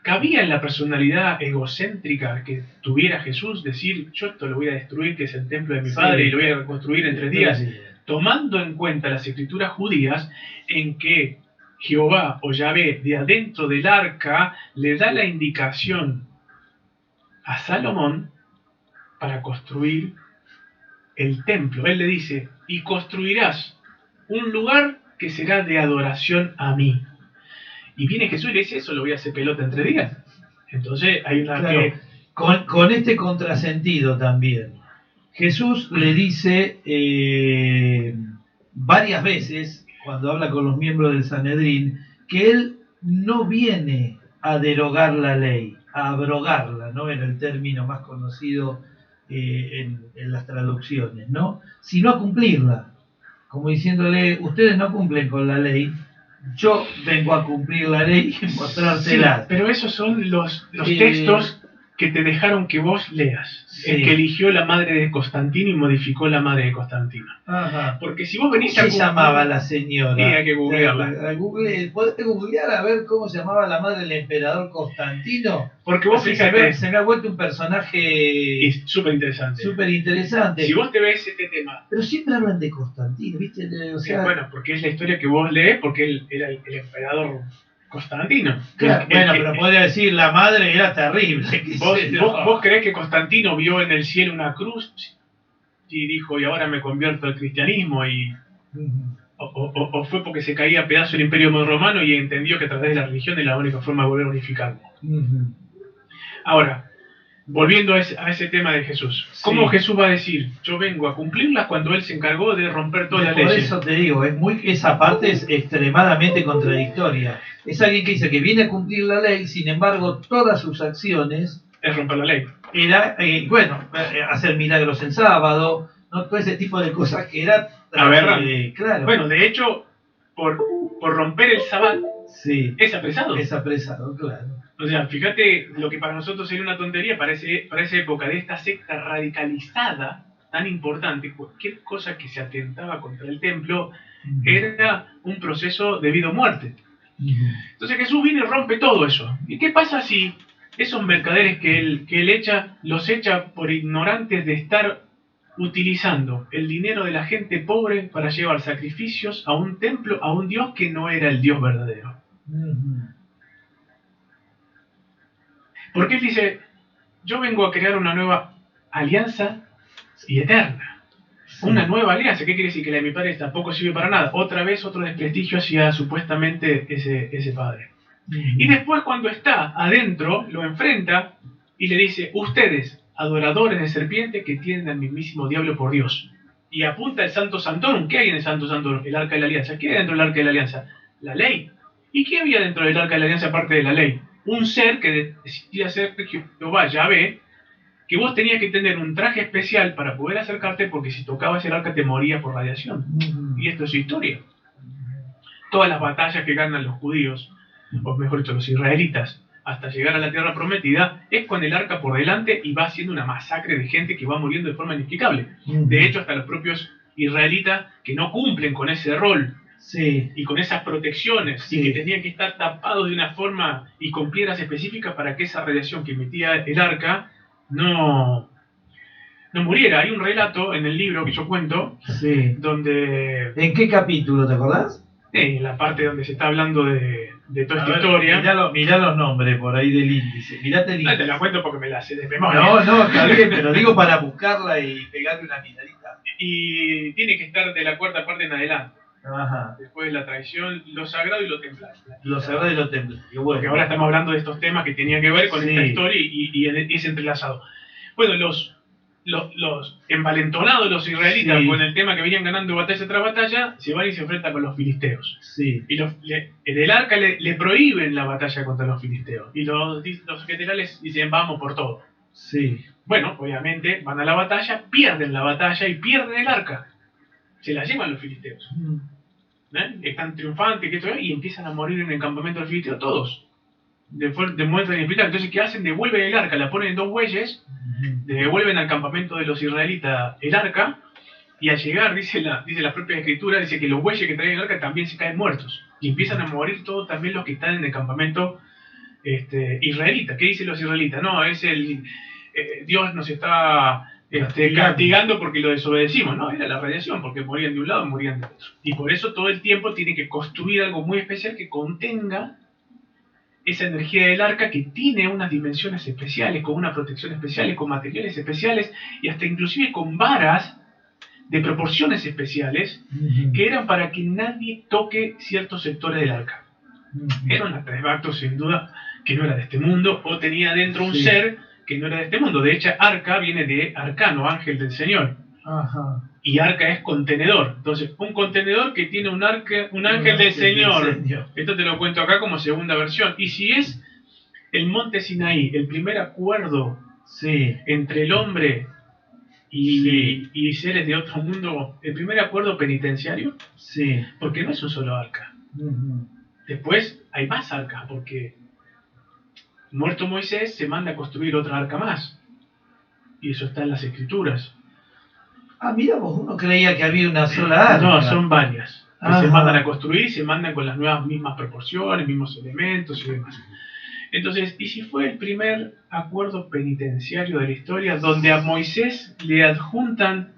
cabía en la personalidad egocéntrica que tuviera Jesús decir: yo esto lo voy a destruir, que es el templo de mi Padre, y lo voy a reconstruir en 3 días, tomando en cuenta las escrituras judías en que Jehová o Yahvé de adentro del arca le da la indicación a Salomón para construir el templo. Él le dice, y construirás un lugar que será de adoración a mí. Y viene Jesús y le dice, eso lo voy a hacer pelota en 3 días. Entonces hay una claro, con este contrasentido también. Jesús le dice varias veces, cuando habla con los miembros del Sanedrín, que él no viene a derogar la ley, a abrogarla, ¿no? Era el término más conocido en las traducciones, ¿no? Sino a cumplirla, como diciéndole, ustedes no cumplen con la ley, yo vengo a cumplir la ley y mostrársela. Sí, pero esos son los textos que te dejaron que vos leas. Sí. El que eligió la madre de Constantino y modificó la madre de Constantino. Ajá. Porque si vos venís ¿Cómo se llamaba la señora? Sí, hay que googlearla. ¿Podés googlear a ver cómo se llamaba la madre del emperador Constantino? Porque vos fíjate, se me ha vuelto un personaje súper interesante. Súper interesante. Si vos te ves este tema. Pero siempre hablan de Constantino, ¿viste? O sea, sí, bueno, porque es la historia que vos lees, porque él era el emperador Constantino. Claro, pero podría decir, la madre era terrible. ¿Vos creés que Constantino vio en el cielo una cruz y dijo, y ahora me convierto al cristianismo? O fue porque se caía a pedazo el imperio romano y entendió que a través de la religión es la única forma de volver a unificarlo. Ahora, volviendo a ese tema de Jesús, ¿cómo Jesús va a decir, yo vengo a cumplirlas cuando él se encargó de romper todas las leyes? Por eso te digo, esa parte es extremadamente contradictoria. Es alguien que dice que viene a cumplir la ley, sin embargo, todas sus acciones... es romper la ley. Era, hacer milagros en sábado, ¿no? Todo ese tipo de cosas que era... claro. Bueno, de hecho, por romper el sábado, es apresado. Es apresado, claro. O sea, fíjate, lo que para nosotros sería una tontería, para esa época de esta secta radicalizada, tan importante, cualquier cosa que se atentaba contra el templo, era un proceso de vida o muerte. Entonces Jesús viene y rompe todo eso. ¿Y qué pasa si esos mercaderes que él echa, los echa por ignorantes de estar utilizando el dinero de la gente pobre para llevar sacrificios a un templo, a un Dios que no era el Dios verdadero? Porque él dice, yo vengo a crear una nueva alianza y eterna. Una nueva alianza. ¿Qué quiere decir? Que la de mi padre tampoco sirve para nada. Otra vez otro desprestigio hacia supuestamente ese padre. Y después cuando está adentro, lo enfrenta y le dice, ustedes, adoradores de serpiente que tienen al mismísimo diablo por Dios. Y apunta el Santo Santorum. ¿Qué hay en el Santo Santorum? El Arca de la Alianza. ¿Qué hay dentro del Arca de la Alianza? La ley. ¿Y qué había dentro del Arca de la Alianza aparte de la ley? Un ser que decía ser Jehová, Yahvé, que vos tenías que tener un traje especial para poder acercarte, porque si tocabas el arca te morías por radiación. Y esto es historia. Todas las batallas que ganan los judíos, o mejor dicho, los israelitas, hasta llegar a la tierra prometida, es con el arca por delante y va haciendo una masacre de gente que va muriendo de forma inexplicable. De hecho, hasta los propios israelitas que no cumplen con ese rol, y con esas protecciones, y que tenían que estar tapados de una forma y con piedras específicas para que esa radiación que emitía el arca no muriera. Hay un relato en el libro que yo cuento, donde... ¿En qué capítulo, te acordás? En la parte donde se está hablando de toda esta historia. Mirá los nombres por ahí del índice. Mirate el índice. Te la cuento porque me la sé de memoria. No, está bien, pero digo para buscarla y pegarle una miradita. Y tiene que estar de la cuarta parte en adelante. Ajá. Después de la traición, lo sagrado y lo templario. Lo sagrado y lo templario. Bueno. Porque ahora estamos hablando de estos temas que tenían que ver con esta historia y es entrelazado. Bueno, los envalentonados, los israelitas, con el tema que venían ganando batalla tras batalla, se van y se enfrentan con los filisteos. Y del arca le prohíben la batalla contra los filisteos. Y los generales dicen, vamos por todo. Bueno, obviamente van a la batalla, pierden la batalla y pierden el arca. Se la llevan los filisteos. Están triunfantes y empiezan a morir en el campamento del filisteo todos. De muestra inexplicable. Entonces, ¿qué hacen? Devuelven el arca, la ponen en 2 bueyes, devuelven al campamento de los israelitas el arca, y al llegar, dice la propia escritura, dice que los bueyes que traen el arca también se caen muertos. Y empiezan a morir todos también los que están en el campamento israelita. ¿Qué dicen los israelitas? No, es Dios nos está castigando porque lo desobedecimos. No, era la radiación, porque morían de un lado, morían de otro. Y por eso todo el tiempo tiene que construir algo muy especial que contenga esa energía del arca, que tiene unas dimensiones especiales, con una protección especial, con materiales especiales y hasta inclusive con varas de proporciones especiales que eran para que nadie toque ciertos sectores del arca. Era un artefacto sin duda que no era de este mundo, o tenía dentro un ser que no era de este mundo. De hecho, arca viene de arcano, ángel del Señor. Ajá. Y arca es contenedor. Entonces, un contenedor que tiene un ángel del Señor. Esto te lo cuento acá como segunda versión. Y si es el monte Sinaí, el primer acuerdo entre el hombre y seres de otro mundo, el primer acuerdo penitenciario, porque no es un solo arca. Después hay más arcas, porque muerto Moisés se manda a construir otra arca más. Y eso está en las Escrituras. Ah, mira, vos, uno creía que había una sola arca. No, son varias. Que se mandan a construir y se mandan con las mismas proporciones, mismos elementos y demás. Entonces, ¿y si fue el primer acuerdo penitenciario de la historia donde a Moisés le adjuntan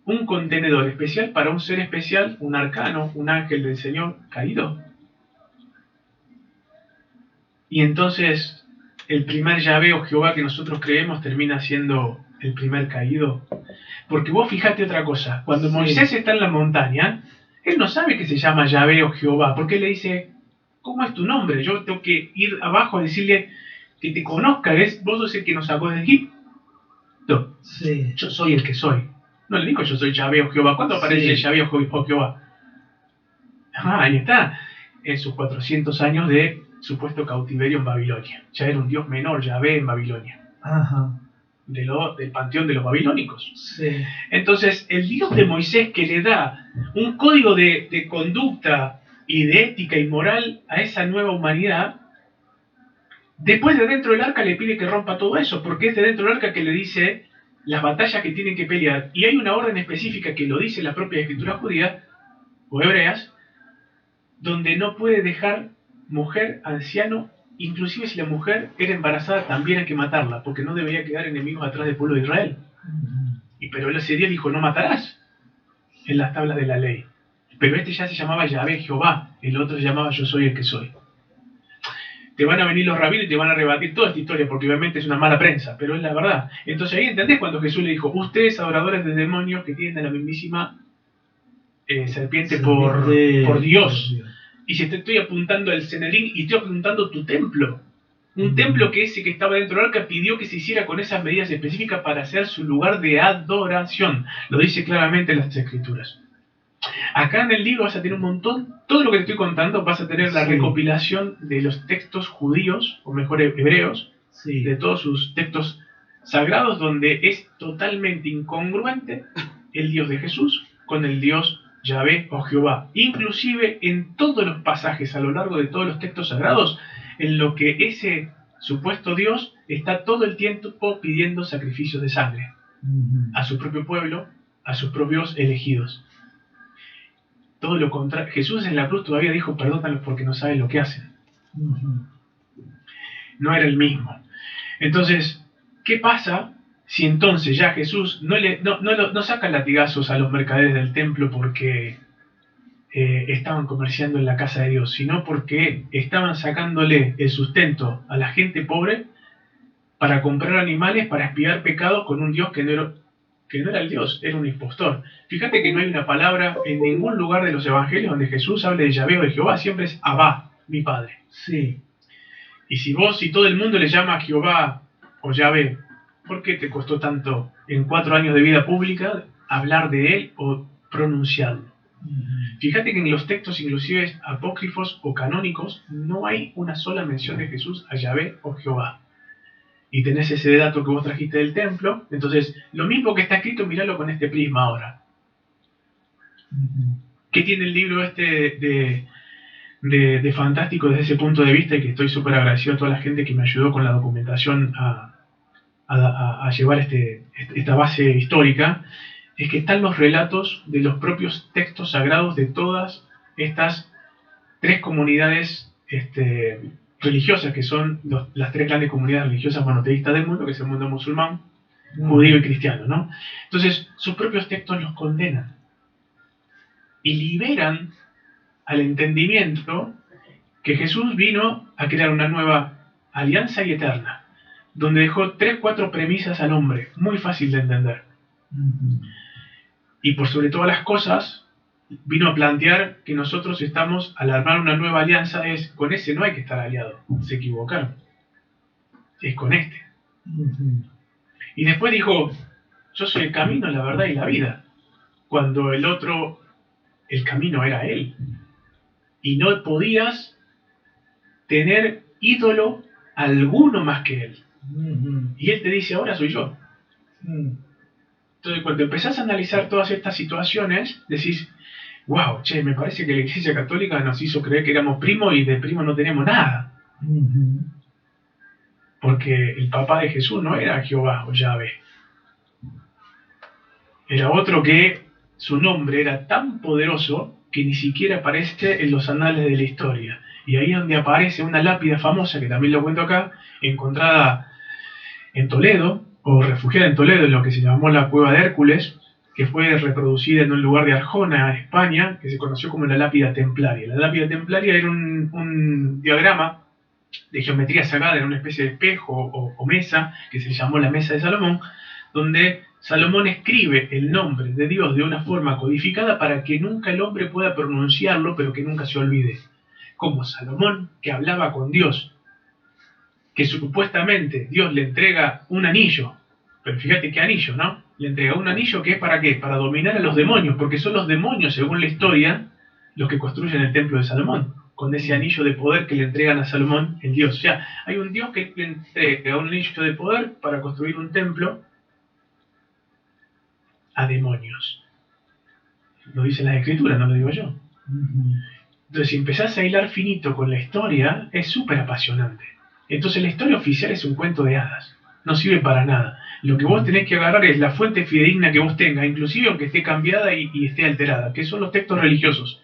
un contenedor especial para un ser especial, un arcano, un ángel del Señor caído? Y entonces, el primer Yahvé o Jehová que nosotros creemos termina siendo el primer caído. Porque vos fijate otra cosa, cuando Moisés está en la montaña, él no sabe que se llama Yahvé o Jehová, porque él le dice, ¿cómo es tu nombre? Yo tengo que ir abajo a decirle que te conozca, vos sos el que nos sacó de Egipto. Yo soy el que soy. No le digo yo soy Yahvé o Jehová. ¿Cuándo aparece Yahvé o Jehová? Ahí está, en sus 400 años de supuesto cautiverio en Babilonia. Ya era un dios menor, Yahvé, en Babilonia. Del panteón de los babilónicos. Entonces, el Dios de Moisés, que le da un código de conducta y de ética y moral a esa nueva humanidad, después de dentro del arca le pide que rompa todo eso, porque es de dentro del arca que le dice las batallas que tienen que pelear. Y hay una orden específica que lo dice la propia escritura judía o hebreas, donde no puede dejar mujer, anciano, inclusive si la mujer era embarazada también hay que matarla, porque no debería quedar enemigos atrás del pueblo de Israel. Pero ese día dijo, no matarás, en las tablas de la ley. Pero este ya se llamaba Yahvé, Jehová, el otro se llamaba Yo soy el que soy. Te van a venir los rabinos y te van a rebatir toda esta historia, porque obviamente es una mala prensa, pero es la verdad. Entonces ahí entendés cuando Jesús le dijo, ustedes adoradores de demonios que tienen a la mismísima serpiente por Dios. Y si te estoy apuntando al Cenedrín y estoy apuntando tu templo, un templo que ese que estaba dentro del arca pidió que se hiciera con esas medidas específicas para hacer su lugar de adoración. Lo dice claramente en las Escrituras. Acá en el libro vas a tener un montón, todo lo que te estoy contando, vas a tener la recopilación de los textos judíos, o mejor hebreos, de todos sus textos sagrados, donde es totalmente incongruente el Dios de Jesús con el Dios Yahvé o Jehová. Inclusive en todos los pasajes a lo largo de todos los textos sagrados, en lo que ese supuesto Dios está todo el tiempo pidiendo sacrificios de sangre a su propio pueblo, a sus propios elegidos. Todo lo contrario. Jesús en la cruz todavía dijo, perdónalos porque no saben lo que hacen. No era el mismo. Entonces, ¿qué pasa si entonces ya Jesús no saca latigazos a los mercaderes del templo porque estaban comerciando en la casa de Dios, sino porque estaban sacándole el sustento a la gente pobre para comprar animales, para expiar pecados con un Dios que no era el Dios, era un impostor? Fíjate que no hay una palabra en ningún lugar de los evangelios donde Jesús hable de Yahvé o de Jehová, siempre es Abba, mi Padre. Y si todo el mundo le llama a Jehová o Yahvé, ¿por qué te costó tanto en 4 años de vida pública hablar de él o pronunciarlo? Fíjate que en los textos inclusive apócrifos o canónicos no hay una sola mención de Jesús a Yahvé o Jehová. Y tenés ese dato que vos trajiste del templo. Entonces, lo mismo que está escrito, míralo con este prisma ahora. ¿Qué tiene el libro este de fantástico desde ese punto de vista? Y que estoy súper agradecido a toda la gente que me ayudó con la documentación a llevar esta base histórica. Es que están los relatos de los propios textos sagrados de todas estas 3 comunidades religiosas, que son las 3 grandes comunidades religiosas monoteístas del mundo, que es el mundo musulmán, judío y cristiano, ¿no? Entonces, sus propios textos los condenan y liberan al entendimiento que Jesús vino a crear una nueva alianza y eterna, donde dejó 3, 4 premisas al hombre, muy fácil de entender. Y por sobre todas las cosas, vino a plantear que nosotros estamos, al armar una nueva alianza, con ese no hay que estar aliado. Se equivocaron. Es con este. Y después dijo, yo soy el camino, la verdad y la vida. Cuando el otro, el camino era él. Y no podías tener ídolo alguno más que él. Y él te dice, ahora soy yo. Entonces, cuando empezás a analizar todas estas situaciones, decís, wow, che, me parece que la Iglesia Católica nos hizo creer que éramos primos y de primos no tenemos nada. Porque el papá de Jesús no era Jehová o Yahvé. Era otro que su nombre era tan poderoso que ni siquiera aparece en los anales de la historia. Y ahí es donde aparece una lápida famosa, que también lo cuento acá, encontrada en Toledo, o refugiada en Toledo, en lo que se llamó la Cueva de Hércules, que fue reproducida en un lugar de Arjona, España, que se conoció como la lápida templaria. La lápida templaria era un diagrama de geometría sagrada, era una especie de espejo o mesa, que se llamó la Mesa de Salomón, donde Salomón escribe el nombre de Dios de una forma codificada para que nunca el hombre pueda pronunciarlo, pero que nunca se olvide. Como Salomón, que hablaba con Dios, que supuestamente Dios le entrega un anillo, pero fíjate qué anillo, ¿no? Le entrega un anillo que es ¿para qué? Para dominar a los demonios, porque son los demonios, según la historia, los que construyen el templo de Salomón, con ese anillo de poder que le entregan a Salomón, el Dios. O sea, hay un Dios que le entrega un anillo de poder para construir un templo a demonios. Lo dicen las escrituras, no lo digo yo. Entonces, si empezás a hilar finito con la historia, es súper apasionante. Entonces, la historia oficial es un cuento de hadas. No sirve para nada. Lo que vos tenés que agarrar es la fuente fidedigna que vos tengas, inclusive aunque esté cambiada y esté alterada, que son los textos religiosos.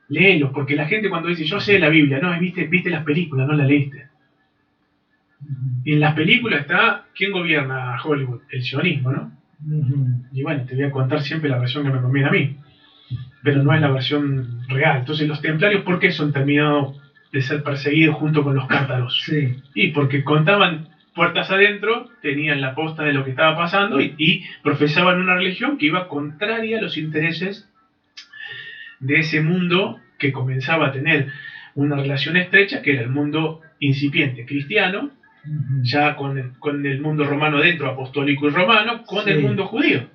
Léelos, porque la gente cuando dice, yo sé la Biblia, no, viste las películas, no la leíste. Y en las películas está, ¿quién gobierna a Hollywood? El sionismo, ¿no? Y bueno, te voy a contar siempre la versión que me conviene a mí, pero no es la versión real. Entonces los templarios, ¿por qué son terminados de ser perseguidos junto con los cátaros? Sí. Y porque contaban puertas adentro, tenían la posta de lo que estaba pasando y profesaban una religión que iba contraria a los intereses de ese mundo que comenzaba a tener una relación estrecha, que era el mundo incipiente cristiano, ya con el mundo romano dentro, apostólico y romano, con el mundo judío.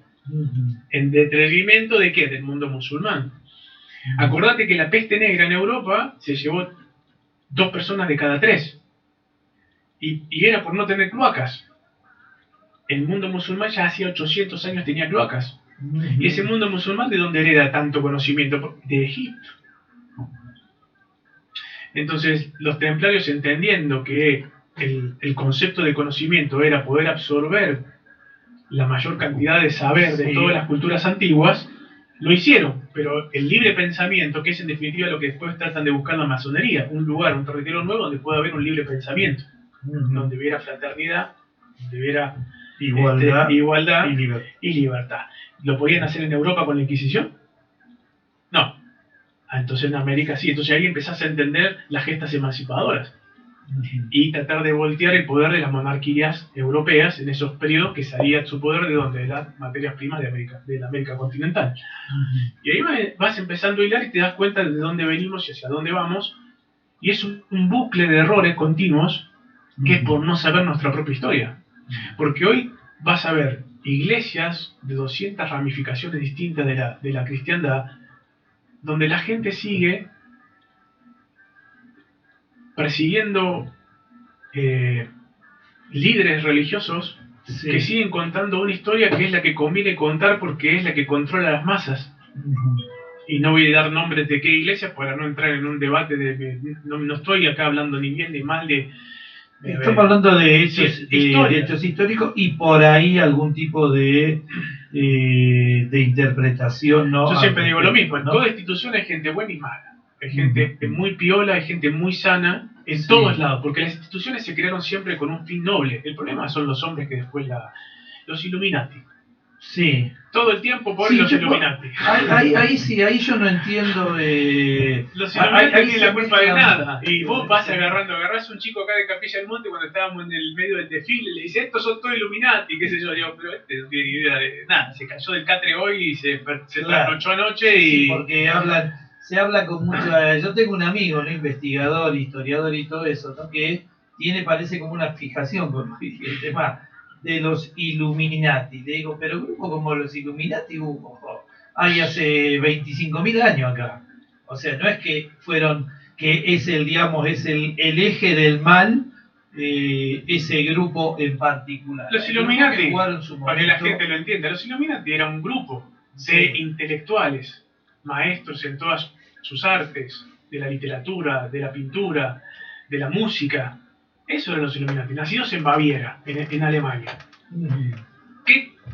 En detrimento de ¿qué? Del mundo musulmán. Acordate que la peste negra en Europa se llevó 2 personas de cada 3. Y era por no tener cloacas. El mundo musulmán ya hacía 800 años tenía cloacas. Y ese mundo musulmán, ¿de dónde hereda tanto conocimiento? De Egipto. Entonces, los templarios, entendiendo que el concepto de conocimiento era poder absorber la mayor cantidad de saber de todas las culturas antiguas, lo hicieron, pero el libre pensamiento, que es en definitiva lo que después tratan de buscar la masonería, un lugar, un territorio nuevo donde pueda haber un libre pensamiento, donde hubiera fraternidad, donde hubiera igualdad y libertad. ¿Lo podían hacer en Europa con la Inquisición? No. Entonces en América sí. Entonces ahí empezás a entender las gestas emancipadoras y tratar de voltear el poder de las monarquías europeas en esos periodos, que salía su poder de donde, de las materias primas de la América continental. Y ahí vas empezando a hilar y te das cuenta de dónde venimos y hacia dónde vamos, y es un bucle de errores continuos que es por no saber nuestra propia historia. Porque hoy vas a ver iglesias de 200 ramificaciones distintas de la cristiandad, donde la gente sigue persiguiendo líderes religiosos que siguen contando una historia que es la que conviene contar porque es la que controla las masas. Y no voy a dar nombres de qué iglesias para no entrar en un debate no estoy acá hablando ni bien ni mal estamos hablando de hechos históricos y por ahí algún tipo de interpretación, ¿no? Yo siempre digo lo mismo, en toda institución hay gente buena y mala. Hay gente muy piola, hay gente muy sana, en todos lados, porque las instituciones se crearon siempre con un fin noble. El problema son los hombres que después los Illuminati. Sí. Todo el tiempo por los Illuminati. Ahí yo no entiendo. Los Illuminati no tienen la culpa de nada. Y vos agarrás un chico acá de Capilla del Monte cuando estábamos en el medio del desfile, le dice, estos son todos Illuminati, qué sé yo, digo, pero este no tiene ni idea de nada, se cayó del catre hoy y se trasnochó anoche y... Sí, porque se habla con mucha... Yo tengo un amigo, un investigador, historiador y todo eso, ¿no? Que parece como una fijación con el tema de los Illuminati. Le digo, pero grupos como los Illuminati hay hace 25.000 años acá. O sea, no es que es el eje del mal, ese grupo en particular. Los Illuminati, para que la gente lo entienda, los Illuminati eran un grupo de intelectuales, maestros en todas sus artes, de la literatura, de la pintura, de la música. Eso eran los Illuminati, nacidos en Baviera, en Alemania.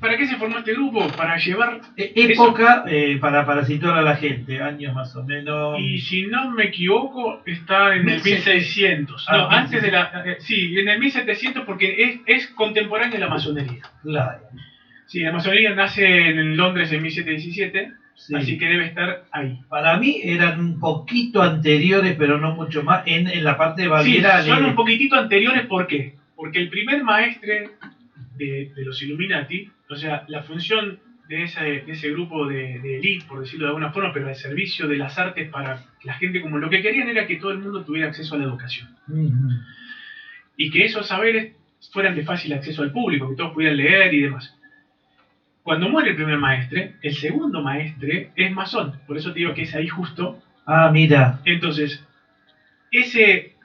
¿Para qué se formó este grupo? Para llevar... Época, para situar a la gente, años más o menos... Y si no me equivoco, está en el 1600. No, antes de la... sí, en el 1700 porque es contemporánea la masonería. Claro. Sí, la masonería nace en Londres en 1717, sí. Así que debe estar ahí. Para mí eran un poquito anteriores, pero no mucho más, en la parte de Baviera. Sí, son un poquitito anteriores, ¿por qué? Porque el primer maestre de los Illuminati, o sea, la función de ese grupo de elite, por decirlo de alguna forma, pero al servicio de las artes para la gente, como lo que querían era que todo el mundo tuviera acceso a la educación. Y que esos saberes fueran de fácil acceso al público, que todos pudieran leer y demás. Cuando muere el primer maestre, el segundo maestre es masón, por eso te digo que es ahí justo. Ah, mira. Entonces, ese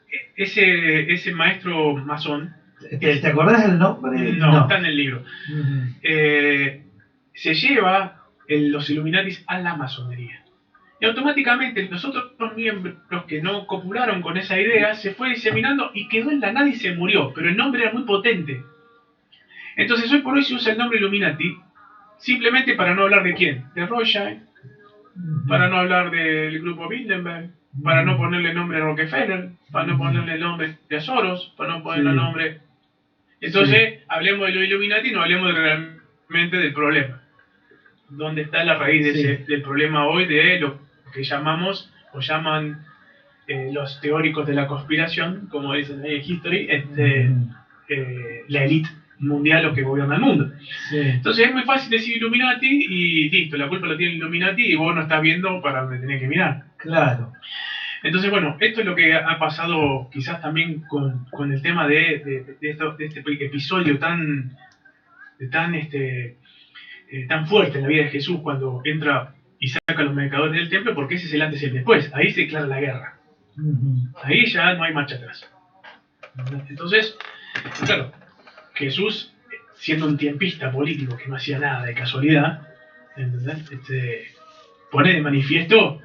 maestro masón... ¿Te acordás del nombre? No, está en el libro. Se lleva los Illuminatis a la masonería. Y automáticamente los otros miembros que no copularon con esa idea se fue diseminando y quedó en la nada y se murió, pero el nombre era muy potente. Entonces hoy por hoy se usa el nombre Illuminati simplemente para no hablar de quién, de Rothschild, para no hablar del grupo Bilderberg, para no ponerle nombre a Rockefeller, para no ponerle nombre a Soros, para no ponerle nombre... Entonces, hablemos de los Illuminati, no hablemos realmente del problema. ¿Dónde está la raíz del problema hoy de lo que llamamos, o llaman los teóricos de la conspiración, como dicen ahí en History, la élite mundial o que gobierna el mundo? Entonces es muy fácil decir Illuminati y listo, la culpa lo tiene Illuminati y vos no estás viendo para donde tenés que mirar. Claro. Entonces, bueno, esto es lo que ha pasado quizás también con el tema de este episodio tan fuerte en la vida de Jesús cuando entra y saca a los mercadores del templo, porque ese es el antes y el después. Ahí se declara la guerra. Ahí ya no hay marcha atrás. Entonces, claro, Jesús, siendo un tiempista político que no hacía nada de casualidad, pone de manifiesto...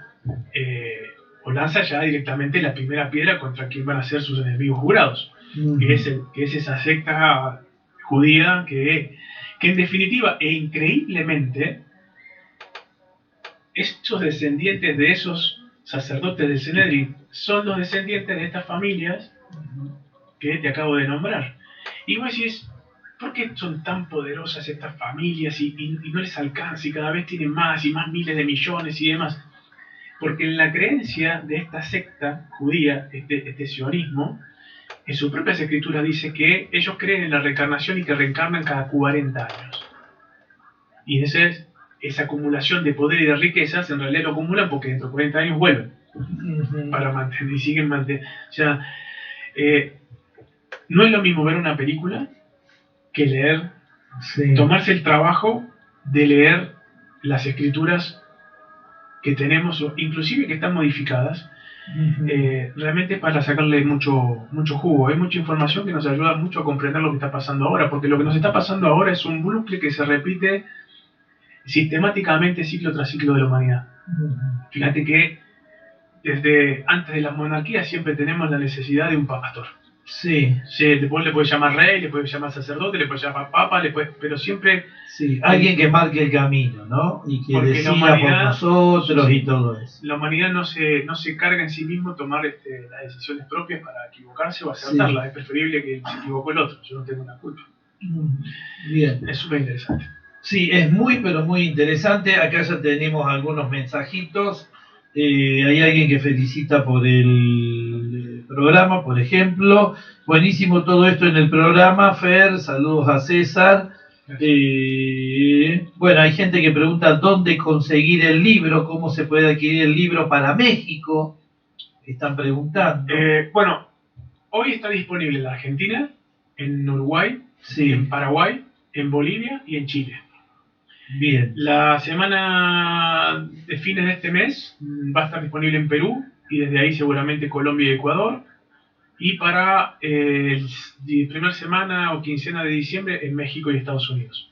o lanza ya directamente la primera piedra contra quien van a ser sus enemigos jurados, que es esa secta judía que en definitiva e increíblemente esos descendientes de esos sacerdotes del Sanedrín son los descendientes de estas familias que te acabo de nombrar. Y vos decís, ¿por qué son tan poderosas estas familias y no les alcanza y cada vez tienen más y más miles de millones y demás? Porque en la creencia de esta secta judía, este sionismo, en sus propias escrituras dice que ellos creen en la reencarnación y que reencarnan cada 40 años. Y esa acumulación de poder y de riquezas en realidad lo acumulan porque dentro de 40 años vuelven. Para mantener y siguen manteniendo. O sea, no es lo mismo ver una película que leer, tomarse el trabajo de leer las escrituras que tenemos, inclusive que están modificadas, realmente para sacarle mucho jugo. Hay mucha información que nos ayuda mucho a comprender lo que está pasando ahora, porque lo que nos está pasando ahora es un bucle que se repite sistemáticamente ciclo tras ciclo de la humanidad. Fíjate que desde antes de las monarquías siempre tenemos la necesidad de un pastor. Después le puedes llamar rey, le puedes llamar sacerdote, le puedes llamar papa, pero siempre... alguien que marque el camino, ¿no? Y que decida por nosotros y todo eso. La humanidad no se carga en sí mismo tomar las decisiones propias para equivocarse o acertarlas. Es preferible que se equivocó el otro, yo no tengo la culpa. Bien. Es súper interesante. Sí, es muy, pero muy interesante. Acá ya tenemos algunos mensajitos. Hay alguien que felicita por el programa, por ejemplo. Buenísimo todo esto en el programa, Fer. Saludos a César. Bueno, hay gente que pregunta dónde conseguir el libro, cómo se puede adquirir el libro para México. Están preguntando. Bueno, hoy está disponible en la Argentina, en Uruguay, sí, en Paraguay, en Bolivia y en Chile. Bien. La semana de fines de este mes va a estar disponible en Perú y desde ahí seguramente Colombia y Ecuador. Y para primera semana o quincena de diciembre en México y Estados Unidos.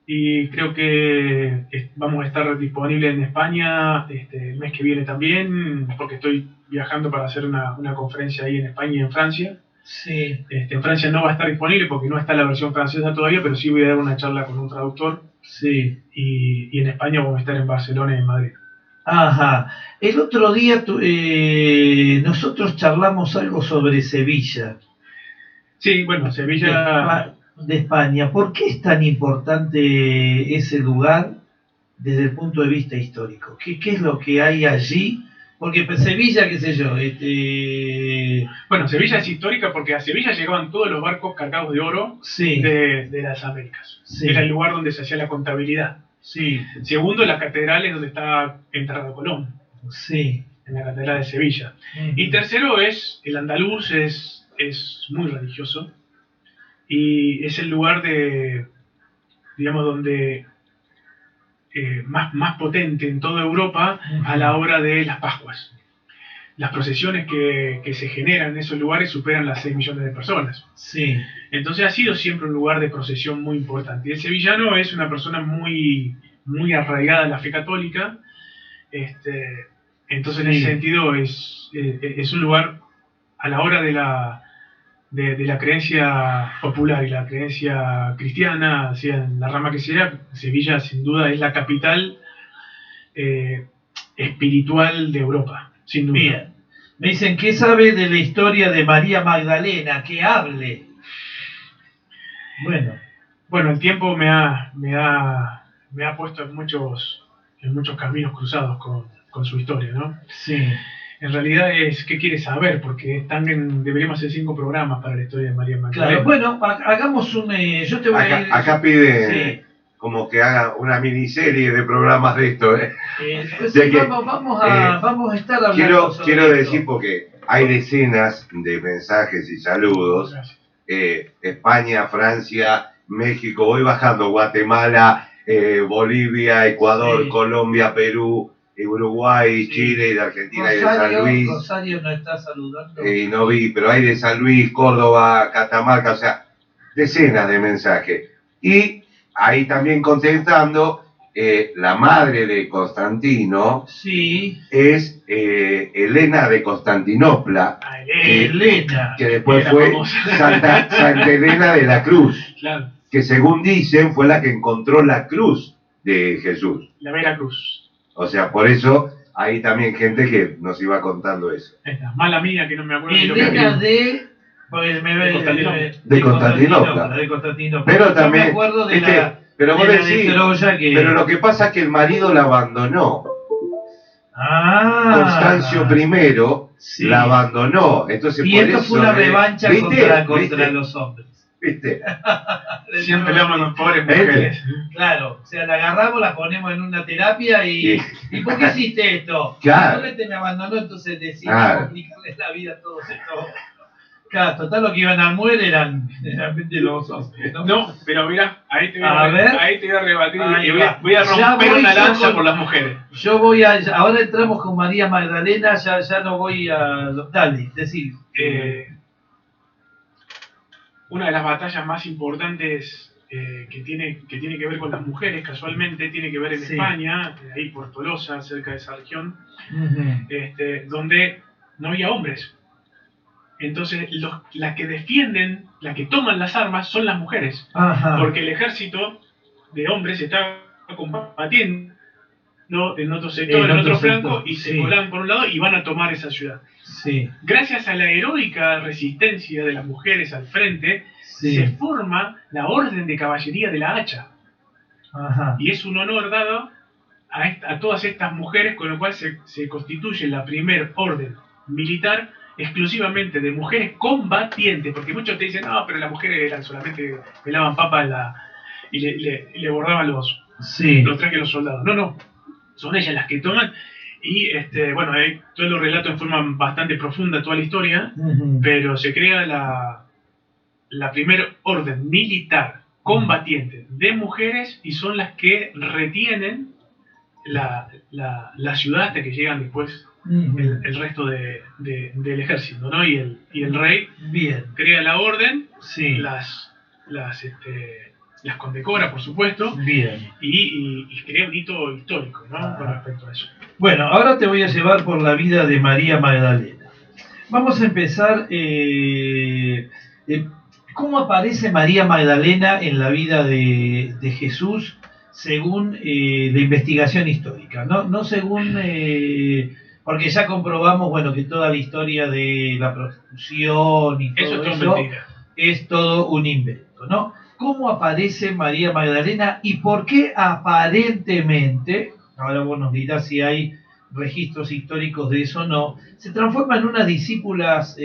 Y creo que vamos a estar disponibles en España el mes que viene también, porque estoy viajando para hacer una conferencia ahí en España y en Francia. Sí. En Francia no va a estar disponible porque no está la versión francesa todavía, pero sí voy a dar una charla con un traductor. Sí. Y en España vamos a estar en Barcelona y en Madrid. Ajá. El otro día nosotros charlamos algo sobre Sevilla. Sí, bueno, Sevilla... De España. ¿Por qué es tan importante ese lugar desde el punto de vista histórico? ¿Qué es lo que hay allí? Porque Sevilla, qué sé yo, Bueno, Sevilla es histórica porque a Sevilla llegaban todos los barcos cargados de oro sí. de las Américas. Sí. Era el lugar donde se hacía la contabilidad. Sí. Segundo, la catedral es donde está enterrado Colón. Sí. En la catedral de Sevilla. Y tercero es, el andaluz es muy religioso y es el lugar digamos, donde más potente en toda Europa a la hora de las Pascuas. Las procesiones que se generan en esos lugares superan las 6 millones de personas. Sí. Entonces ha sido siempre un lugar de procesión muy importante. Y el sevillano es una persona muy, muy arraigada a la fe católica. Entonces en ese sentido es un lugar a la hora de la creencia popular y la creencia cristiana, sea en la rama que sea. Sevilla sin duda es la capital espiritual de Europa, sin duda. Bien. Me dicen, ¿qué sabe de la historia de María Magdalena? Que hable. Bueno, el tiempo me ha puesto en muchos caminos cruzados con su historia, ¿no? Sí. En realidad ¿qué quiere saber? Porque deberíamos hacer 5 programas para la historia de María Magdalena. Claro, bueno, hagamos yo te voy a ir... Acá pide como que haga una miniserie de programas de esto, pues sí, vamos a estar hablando quiero decir, porque hay decenas de mensajes y saludos. España, Francia, México, voy bajando, Guatemala, Bolivia, Ecuador, Colombia, Perú, Uruguay, Chile, de Argentina y de San Luis. Rosario nos está saludando. No vi, pero hay de San Luis, Córdoba, Catamarca, o sea, decenas de mensajes. Y ahí también contestando, la madre de Constantino es Elena de Constantinopla, Elena, que después fue Santa Elena de la Cruz, claro. Que según dicen fue la que encontró la cruz de Jesús. La Vera Cruz. O sea, por eso hay también gente que nos iba contando eso. Esta mala mía que no me acuerdo. Elena de Constantinopla. Pero también, me acuerdo de pero vos decís, Troya pero lo que pasa es que el marido la abandonó. Constancio I la abandonó. Entonces, y esto fue una revancha contra los hombres. ¿Viste? Siempre le aman a los pobres mujeres. Claro, o sea, la agarramos, la ponemos en una terapia y ¿por qué hiciste esto? Claro. Me abandonó, entonces decidimos complicarles la vida a todos estos. Claro, total, lo que iban a morir eran los hombres, ¿no? No, pero mira, ahí te voy a rebatir y voy a romper una lanza por las mujeres. Yo ahora entramos con María Magdalena, ya no voy a... Dale, decir. Una de las batallas más importantes que tiene que ver con las mujeres, casualmente, tiene que ver en España, ahí por Tolosa, cerca de esa región, donde no había hombres. Entonces, las que defienden, las que toman las armas, son las mujeres. Ajá. Porque el ejército de hombres está combatiendo en otro sector, en otro flanco, y se colan por un lado y van a tomar esa ciudad. Sí. Gracias a la heroica resistencia de las mujeres al frente, se forma la Orden de Caballería de la Hacha. Ajá. Y es un honor dado a todas estas mujeres, con lo cual se constituye la primer orden militar exclusivamente de mujeres combatientes, porque muchos te dicen, no, pero las mujeres eran solamente pelaban papas y le bordaban los trajes a los soldados. No, no, son ellas las que toman. Y bueno, todo lo relato en forma bastante profunda toda la historia, pero se crea la primera orden militar combatiente de mujeres y son las que retienen la ciudad hasta que llegan después el resto del ejército, ¿no? Y el rey crea la orden, las condecora, por supuesto, y crea un hito histórico, ¿no? Con respecto a eso. Bueno, ahora te voy a llevar por la vida de María Magdalena. Vamos a empezar. ¿Cómo aparece María Magdalena en la vida de Jesús según la investigación histórica? No según... porque ya comprobamos, bueno, que toda la historia de la prostitución y todo eso es todo un invento, ¿no? ¿Cómo aparece María Magdalena y por qué aparentemente, ahora vos nos dirás si hay registros históricos de eso o no, se transforma en unas discípulas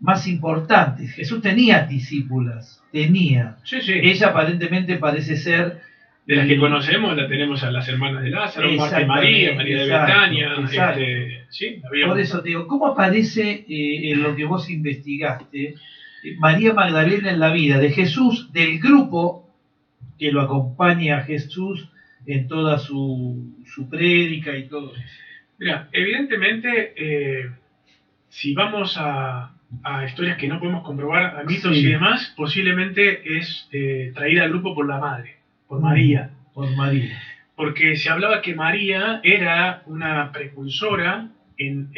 más importantes? Jesús tenía discípulas, tenía. Sí, sí. Ella aparentemente parece ser... De las que conocemos, la tenemos a las hermanas de Lázaro, Marta y María, María de Betania. Sí, por eso te digo, ¿cómo aparece en lo que vos investigaste María Magdalena en la vida de Jesús, del grupo que lo acompaña a Jesús en toda su prédica y todo eso? Mira, evidentemente, si vamos a historias que no podemos comprobar, a mitos y demás, posiblemente es traída al grupo por la madre, por María. Por María. Porque se hablaba que María era una precursora en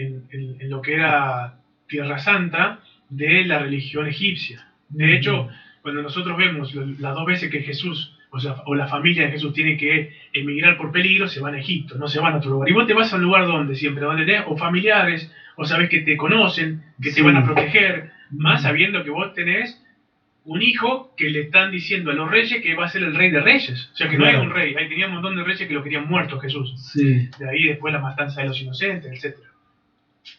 lo que era Tierra Santa de la religión egipcia. De hecho, cuando nosotros vemos las dos veces que Jesús, o la familia de Jesús tiene que emigrar por peligro, se van a Egipto, no se van a otro lugar. Y vos te vas a un lugar donde tenés o familiares, o sabés que te conocen, que te van a proteger, más sabiendo que vos tenés un hijo que le están diciendo a los reyes que va a ser el rey de reyes. O sea que no hay un rey, ahí tenía un montón de reyes que lo querían muerto Jesús. De ahí después la matanza de los inocentes, etc.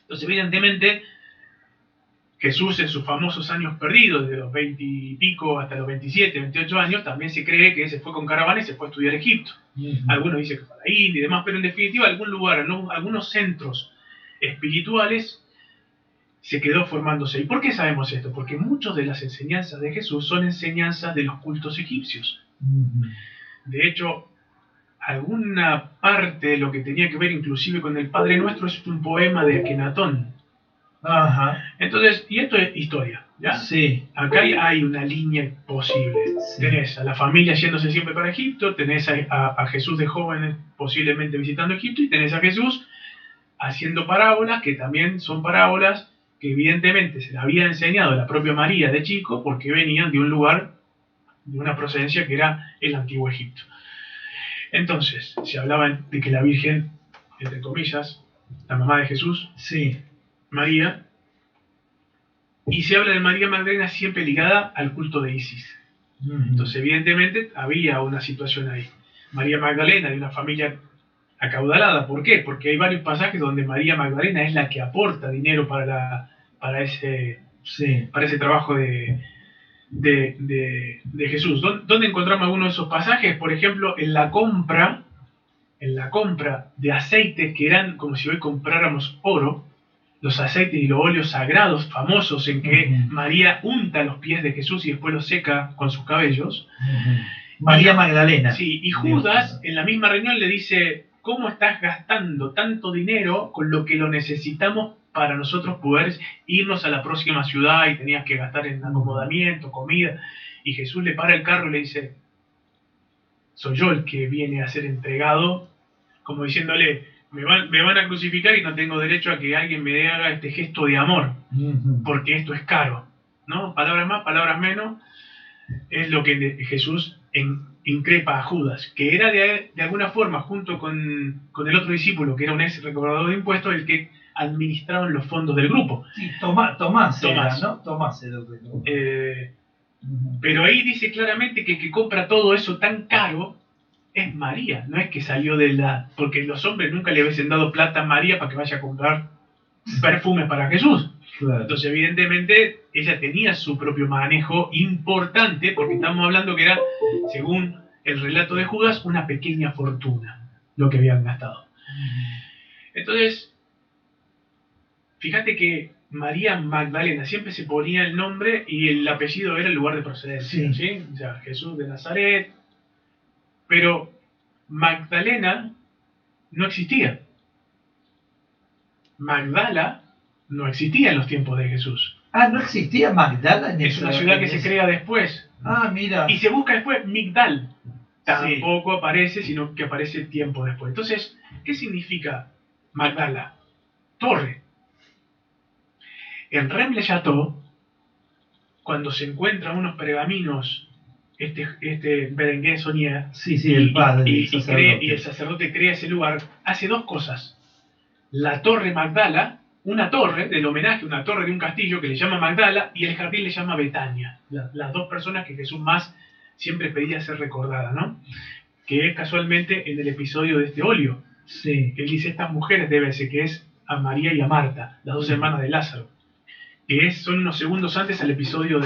Entonces, evidentemente, Jesús en sus famosos años perdidos, de los 20 y pico hasta los 27, 28 años, también se cree que se fue con caravana y se fue a estudiar a Egipto. Algunos dicen que fue a la India y demás, pero en definitiva algún lugar, algunos centros espirituales se quedó formándose. ¿Y por qué sabemos esto? Porque muchas de las enseñanzas de Jesús son enseñanzas de los cultos egipcios. De hecho, alguna parte de lo que tenía que ver inclusive con el Padre Nuestro es un poema de Akenatón. Entonces, y esto es historia, ¿ya? Sí. Acá hay una línea posible. Tenés a la familia yéndose siempre para Egipto, tenés a Jesús de joven posiblemente visitando Egipto, y tenés a Jesús haciendo parábolas, que también son parábolas que evidentemente se le había enseñado a la propia María de chico, porque venían de un lugar, de una procedencia que era el antiguo Egipto. Entonces, se hablaba de que la Virgen, entre comillas, la mamá de Jesús, María, y se habla de María Magdalena siempre ligada al culto de Isis. Entonces, evidentemente, había una situación ahí. María Magdalena, de una familia acaudalada. ¿Por qué? Porque hay varios pasajes donde María Magdalena es la que aporta dinero para ese trabajo de Jesús. ¿Dónde encontramos algunos de esos pasajes? Por ejemplo, en la compra de aceites que eran como si hoy compráramos oro, los aceites y los óleos sagrados famosos en que María unta los pies de Jesús y después los seca con sus cabellos. María Magdalena. Sí, y Judas en la misma reunión le dice: ¿cómo estás gastando tanto dinero con lo que lo necesitamos para nosotros poder irnos a la próxima ciudad y tenías que gastar en acomodamiento, comida? Y Jesús le para el carro y le dice: soy yo el que viene a ser entregado, como diciéndole: me van a crucificar y no tengo derecho a que alguien me haga este gesto de amor, porque esto es caro, ¿no? Palabras más, palabras menos, es lo que Jesús increpa a Judas, que era de alguna forma, junto con el otro discípulo, que era un ex recaudador de impuestos, el que administraban los fondos del grupo. Sí, Tomás. Era, ¿no? Tomás era el Pero ahí dice claramente que compra todo eso tan caro, es María, no es que salió de la... Porque los hombres nunca le hubiesen dado plata a María para que vaya a comprar perfumes para Jesús. Claro. Entonces, evidentemente, ella tenía su propio manejo importante, porque estamos hablando que era, según el relato de Judas, una pequeña fortuna lo que habían gastado. Entonces, fíjate que María Magdalena siempre se ponía el nombre y el apellido era el lugar de procedencia, ¿sí? O sea, Jesús de Nazaret. Pero Magdalena no existía. Magdala no existía en los tiempos de Jesús. Ah, ¿no existía Magdala? Es una ciudad que se crea después. Ah, mira. Y se busca después Migdal. Tampoco aparece, sino que aparece tiempo después. Entonces, ¿qué significa Magdala? Torre. En Rem le Chateau, cuando se encuentran unos pergaminos, este Berenguer Saunier, el padre, y el sacerdote crea ese lugar, hace dos cosas. La torre Magdala, una torre del homenaje, una torre de un castillo que le llama Magdala, y el jardín le llama Betania. Las dos personas que Jesús más siempre pedía ser recordada, ¿no? Que es casualmente en el episodio de este óleo. Él dice, estas mujeres debe ser, que es a María y a Marta, las dos hermanas de Lázaro, que son unos segundos antes al episodio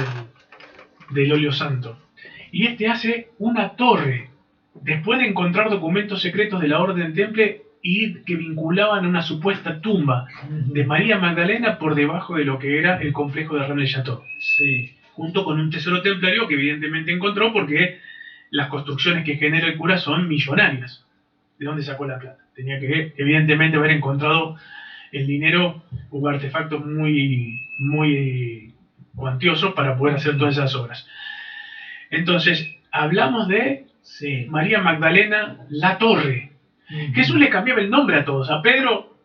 del óleo santo. Y hace una torre, después de encontrar documentos secretos de la Orden Temple y que vinculaban a una supuesta tumba de María Magdalena por debajo de lo que era el complejo de Rennes-le-Château. Junto con un tesoro templario que evidentemente encontró, porque las construcciones que genera el cura son millonarias. ¿De dónde sacó la plata? Tenía que evidentemente haber encontrado el dinero o artefactos muy cuantiosos para poder hacer todas esas obras. Entonces, hablamos de María Magdalena, la torre. Jesús le cambiaba el nombre a todos. A Pedro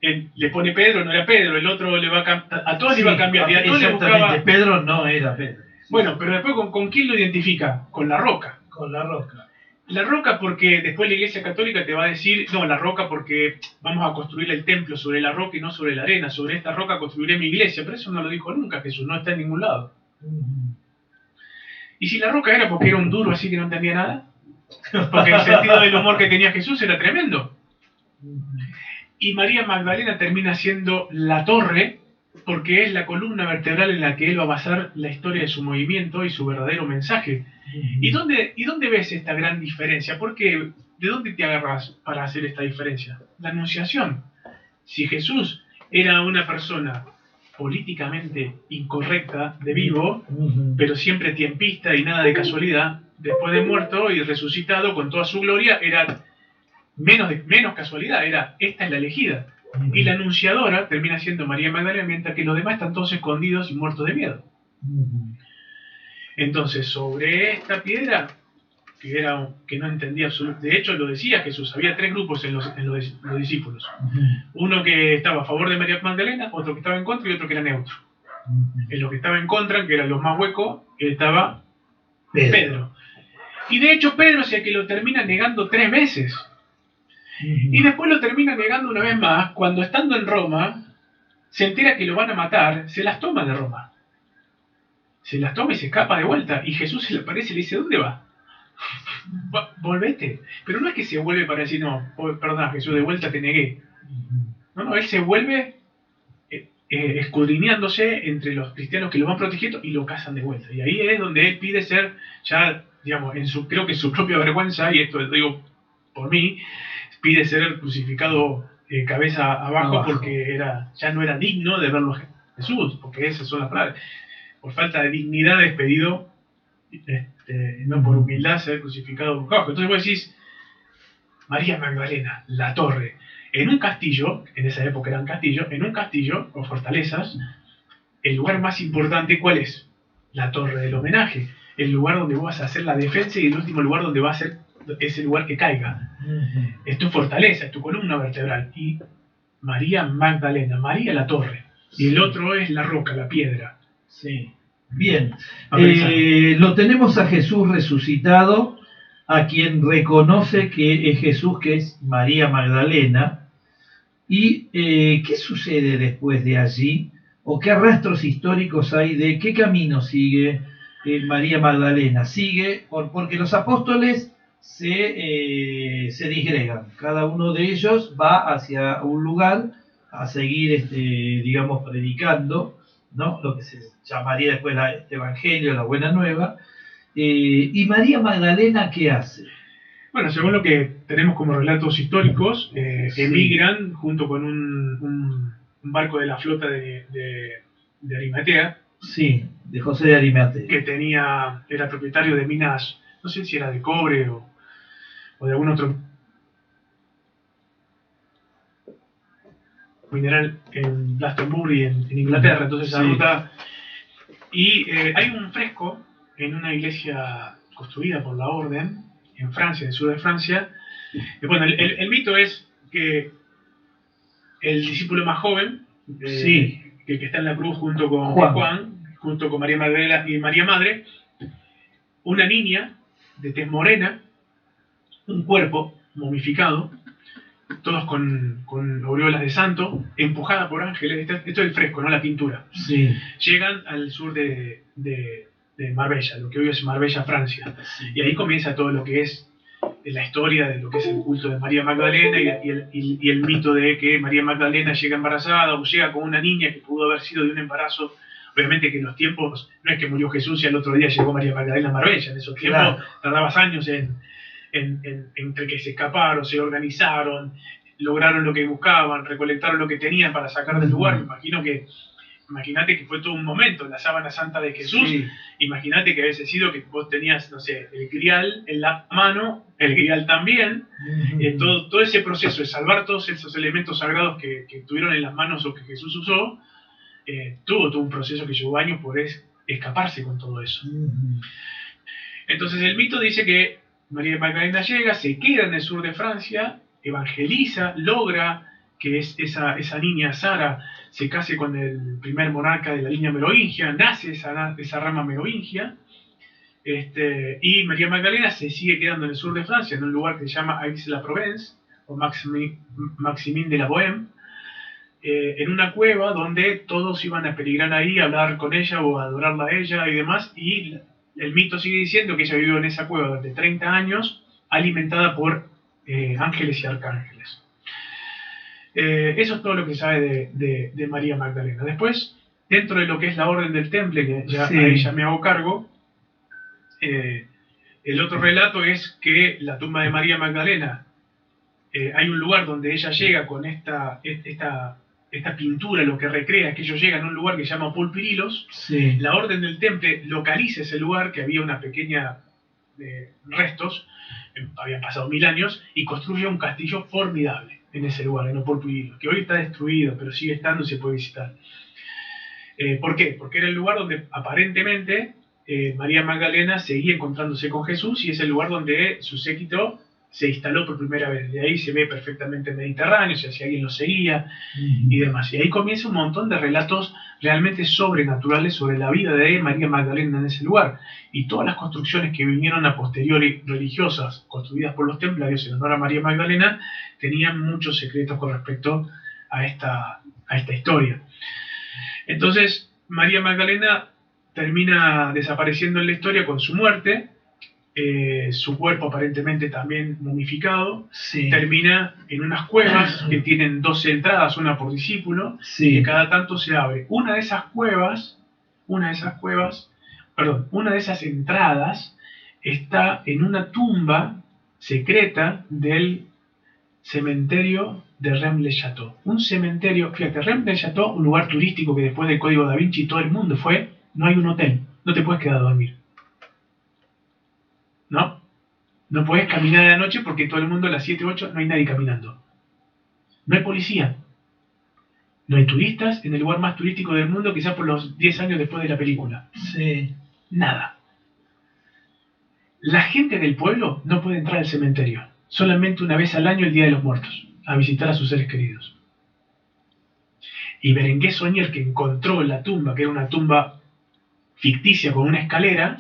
le pone Pedro, no era Pedro. El otro le va a todos le iba a cambiar. Y a todos le buscaba... Pedro no era Pedro. Bueno, pero después ¿con quién lo identifica? Con la roca. Con la roca. La roca porque después la Iglesia Católica te va a decir, no, la roca porque vamos a construir el templo sobre la roca y no sobre la arena. Sobre esta roca construiré mi iglesia. Pero eso no lo dijo nunca Jesús, no está en ningún lado. Y si la roca era porque era un duro así que no entendía nada, porque el sentido del humor que tenía Jesús era tremendo. Y María Magdalena termina siendo la torre porque es la columna vertebral en la que él va a basar la historia de su movimiento y su verdadero mensaje. ¿Y dónde ves esta gran diferencia? Porque ¿de dónde te agarras para hacer esta diferencia? La anunciación. Si Jesús era una persona políticamente incorrecta de vivo, pero siempre tiempista y nada de casualidad, después de muerto y resucitado con toda su gloria, era menos casualidad, esta es la elegida. Y la anunciadora termina siendo María Magdalena, mientras que los demás están todos escondidos y muertos de miedo. Entonces, sobre esta piedra, que no entendía absolutamente, de hecho lo decía Jesús, había tres grupos en los discípulos. Uno que estaba a favor de María Magdalena, otro que estaba en contra y otro que era neutro. En los que estaba en contra, que eran los más huecos, estaba Pedro. Y de hecho Pedro es el que lo termina negando 3 veces. Y después lo termina negando una vez más, cuando estando en Roma, se entera que lo van a matar, se las toma de Roma. Se las toma y se escapa de vuelta. Y Jesús se le aparece y le dice, ¿dónde va? Volvete. Pero no es que se vuelve para decir, no, perdón Jesús, de vuelta te negué. No, él se vuelve escudriñándose entre los cristianos que lo van protegiendo y lo cazan de vuelta. Y ahí es donde él pide ser, ya, digamos, creo que en su propia vergüenza, y esto lo digo por mí, pide ser crucificado cabeza abajo porque ya no era digno de verlo a Jesús, porque esas son las palabras. Por falta de dignidad es pedido, no por humildad, ser crucificado boca abajo. Entonces vos decís, María Magdalena, la torre, en un castillo, en esa época eran castillos, en un castillo o fortalezas, el lugar más importante, ¿cuál es? La torre del homenaje, el lugar donde vos vas a hacer la defensa y el último lugar donde va a ser ese lugar que caiga. Es tu fortaleza, es tu columna vertebral. Y María Magdalena, María la torre, y el otro es la roca, la piedra. Bien, lo tenemos a Jesús resucitado, a quien reconoce que es Jesús, que es María Magdalena. ¿Y qué sucede después de allí? ¿O qué rastros históricos hay de qué camino sigue María Magdalena? Sigue porque los apóstoles se disgregan. Cada uno de ellos va hacia un lugar a seguir, digamos, predicando, ¿no? Lo que se llamaría después el Evangelio, la Buena Nueva. ¿Y María Magdalena qué hace? Bueno, según lo que tenemos como relatos históricos, Sí. emigran junto con un barco de la flota de Arimatea. Sí, de José de Arimatea. Que era propietario de minas, no sé si era de cobre o de algún otro mineral en Glastonbury, en Inglaterra. Entonces esa ruta... Y hay un fresco en una iglesia construida por la Orden en Francia, en el sur de Francia. Y bueno, el mito es que el discípulo más joven, que está en la cruz junto con Juan, junto con María Magdalena y María Madre, una niña de tez morena, un cuerpo momificado, todos con aureolas de santo, empujada por ángeles. Esto es el fresco, no la pintura. Sí. Llegan al sur de Marbella, lo que hoy es Marbella, Francia. Sí. Y ahí comienza todo lo que es la historia de lo que es el culto de María Magdalena y el mito de que María Magdalena llega embarazada o llega con una niña que pudo haber sido de un embarazo. Obviamente que en los tiempos, no es que murió Jesús y al otro día llegó María Magdalena a Marbella. En esos tiempos tardabas años entre que se escaparon, se organizaron, lograron lo que buscaban, recolectaron lo que tenían para sacar del lugar. Imagínate que fue todo un momento, la sábana santa de Jesús. Sí. Imagínate que hubiese sido que vos tenías, no sé, el grial en la mano, el grial también. Todo ese proceso de salvar todos esos elementos sagrados que tuvieron en las manos o que Jesús usó, tuvo todo un proceso que llevó años por escaparse con todo eso. Entonces el mito dice que María Magdalena llega, se queda en el sur de Francia, evangeliza, logra que esa niña Sara se case con el primer monarca de la línea merovingia, nace esa rama merovingia, y María Magdalena se sigue quedando en el sur de Francia, en un lugar que se llama Aix-la-Provence, o Maximin de la Bohème, en una cueva donde todos iban a peregrinar ahí, a hablar con ella o a adorarla a ella y demás, y el mito sigue diciendo que ella vivió en esa cueva durante 30 años, alimentada por ángeles y arcángeles. Eso es todo lo que se sabe de María Magdalena. Después, dentro de lo que es la Orden del Temple, que ya ahí ya me hago cargo, el otro relato es que la tumba de María Magdalena, hay un lugar donde ella llega con esta pintura, lo que recrea es que ellos llegan a un lugar que se llama Pulpirilos. Sí. La Orden del Temple localiza ese lugar, que había una pequeña restos, habían pasado 1000 años, y construye un castillo formidable en ese lugar, en Pulpirilos, que hoy está destruido, pero sigue estando y se puede visitar. ¿Por qué? Porque era el lugar donde aparentemente María Magdalena seguía encontrándose con Jesús, y es el lugar donde su séquito se instaló por primera vez. De ahí se ve perfectamente el Mediterráneo, si alguien lo seguía y demás. Y ahí comienza un montón de relatos realmente sobrenaturales sobre la vida de María Magdalena en ese lugar. Y todas las construcciones que vinieron a posteriori religiosas, construidas por los templarios en honor a María Magdalena, tenían muchos secretos con respecto a esta historia. Entonces, María Magdalena termina desapareciendo en la historia con su muerte. Su cuerpo aparentemente también momificado, termina en unas cuevas que tienen 12 entradas, una por discípulo, y que cada tanto se abre. Una de esas entradas está en una tumba secreta del cementerio de Rennes-le-Château. Un cementerio, fíjate, Rennes-le-Château, un lugar turístico que después del Código Da Vinci todo el mundo fue, no hay un hotel, no te puedes quedar a dormir. No puedes caminar a la noche porque todo el mundo a las 7, 8 no hay nadie caminando. No hay policía. No hay turistas en el lugar más turístico del mundo, quizás por los 10 años después de la película. Sí. Nada. La gente del pueblo no puede entrar al cementerio. Solamente una vez al año, el Día de los Muertos, a visitar a sus seres queridos. Y Berenguer Saunier, que encontró la tumba, que era una tumba ficticia con una escalera,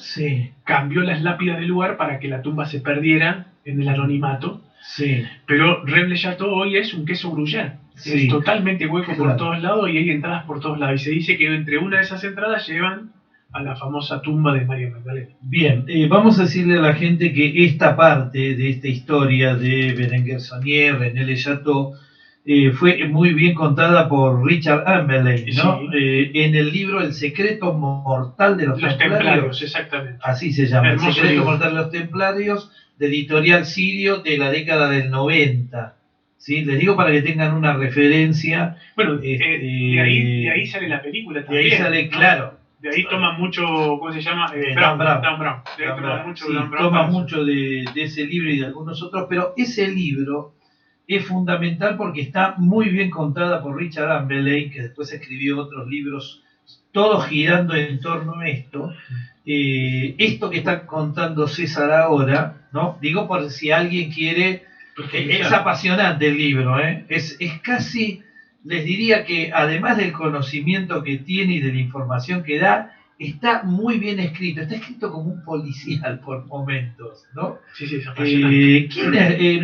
cambió las lápidas del lugar para que la tumba se perdiera en el anonimato. Pero Rennes-le-Château hoy es un queso gruyère. Es totalmente hueco por todos lados y hay entradas por todos lados. Y se dice que entre una de esas entradas llevan a la famosa tumba de María Magdalena. Bien, vamos a decirle a la gente que esta parte de esta historia de Berenguer Saunier, René Le Chateau, fue muy bien contada por Richard Ambeley, ¿no? Sí. En el libro El secreto mortal de los templarios. Exactamente. Así se llama, Hermoso El secreto libro. mortal de los templarios, de editorial Sirio, de la década del 90. ¿Sí? Les digo para que tengan una referencia. Bueno, de ahí sale la película también. De ahí sale, ¿no? claro. De ahí toma mucho, ¿cómo se llama? Dan Brown. De ahí toma mucho Sí, Dan Brown. toma mucho de ese libro y de algunos otros, pero ese libro es fundamental porque está muy bien contada por Richard Ambeley, que después escribió otros libros, todos girando en torno a esto. Esto que está contando César ahora, ¿no? Digo por si alguien quiere, es apasionante el libro, es casi, les diría que además del conocimiento que tiene y de la información que da, está muy bien escrito, está escrito como un policial por momentos, ¿no? Sí, es apasionante. ¿Quién es?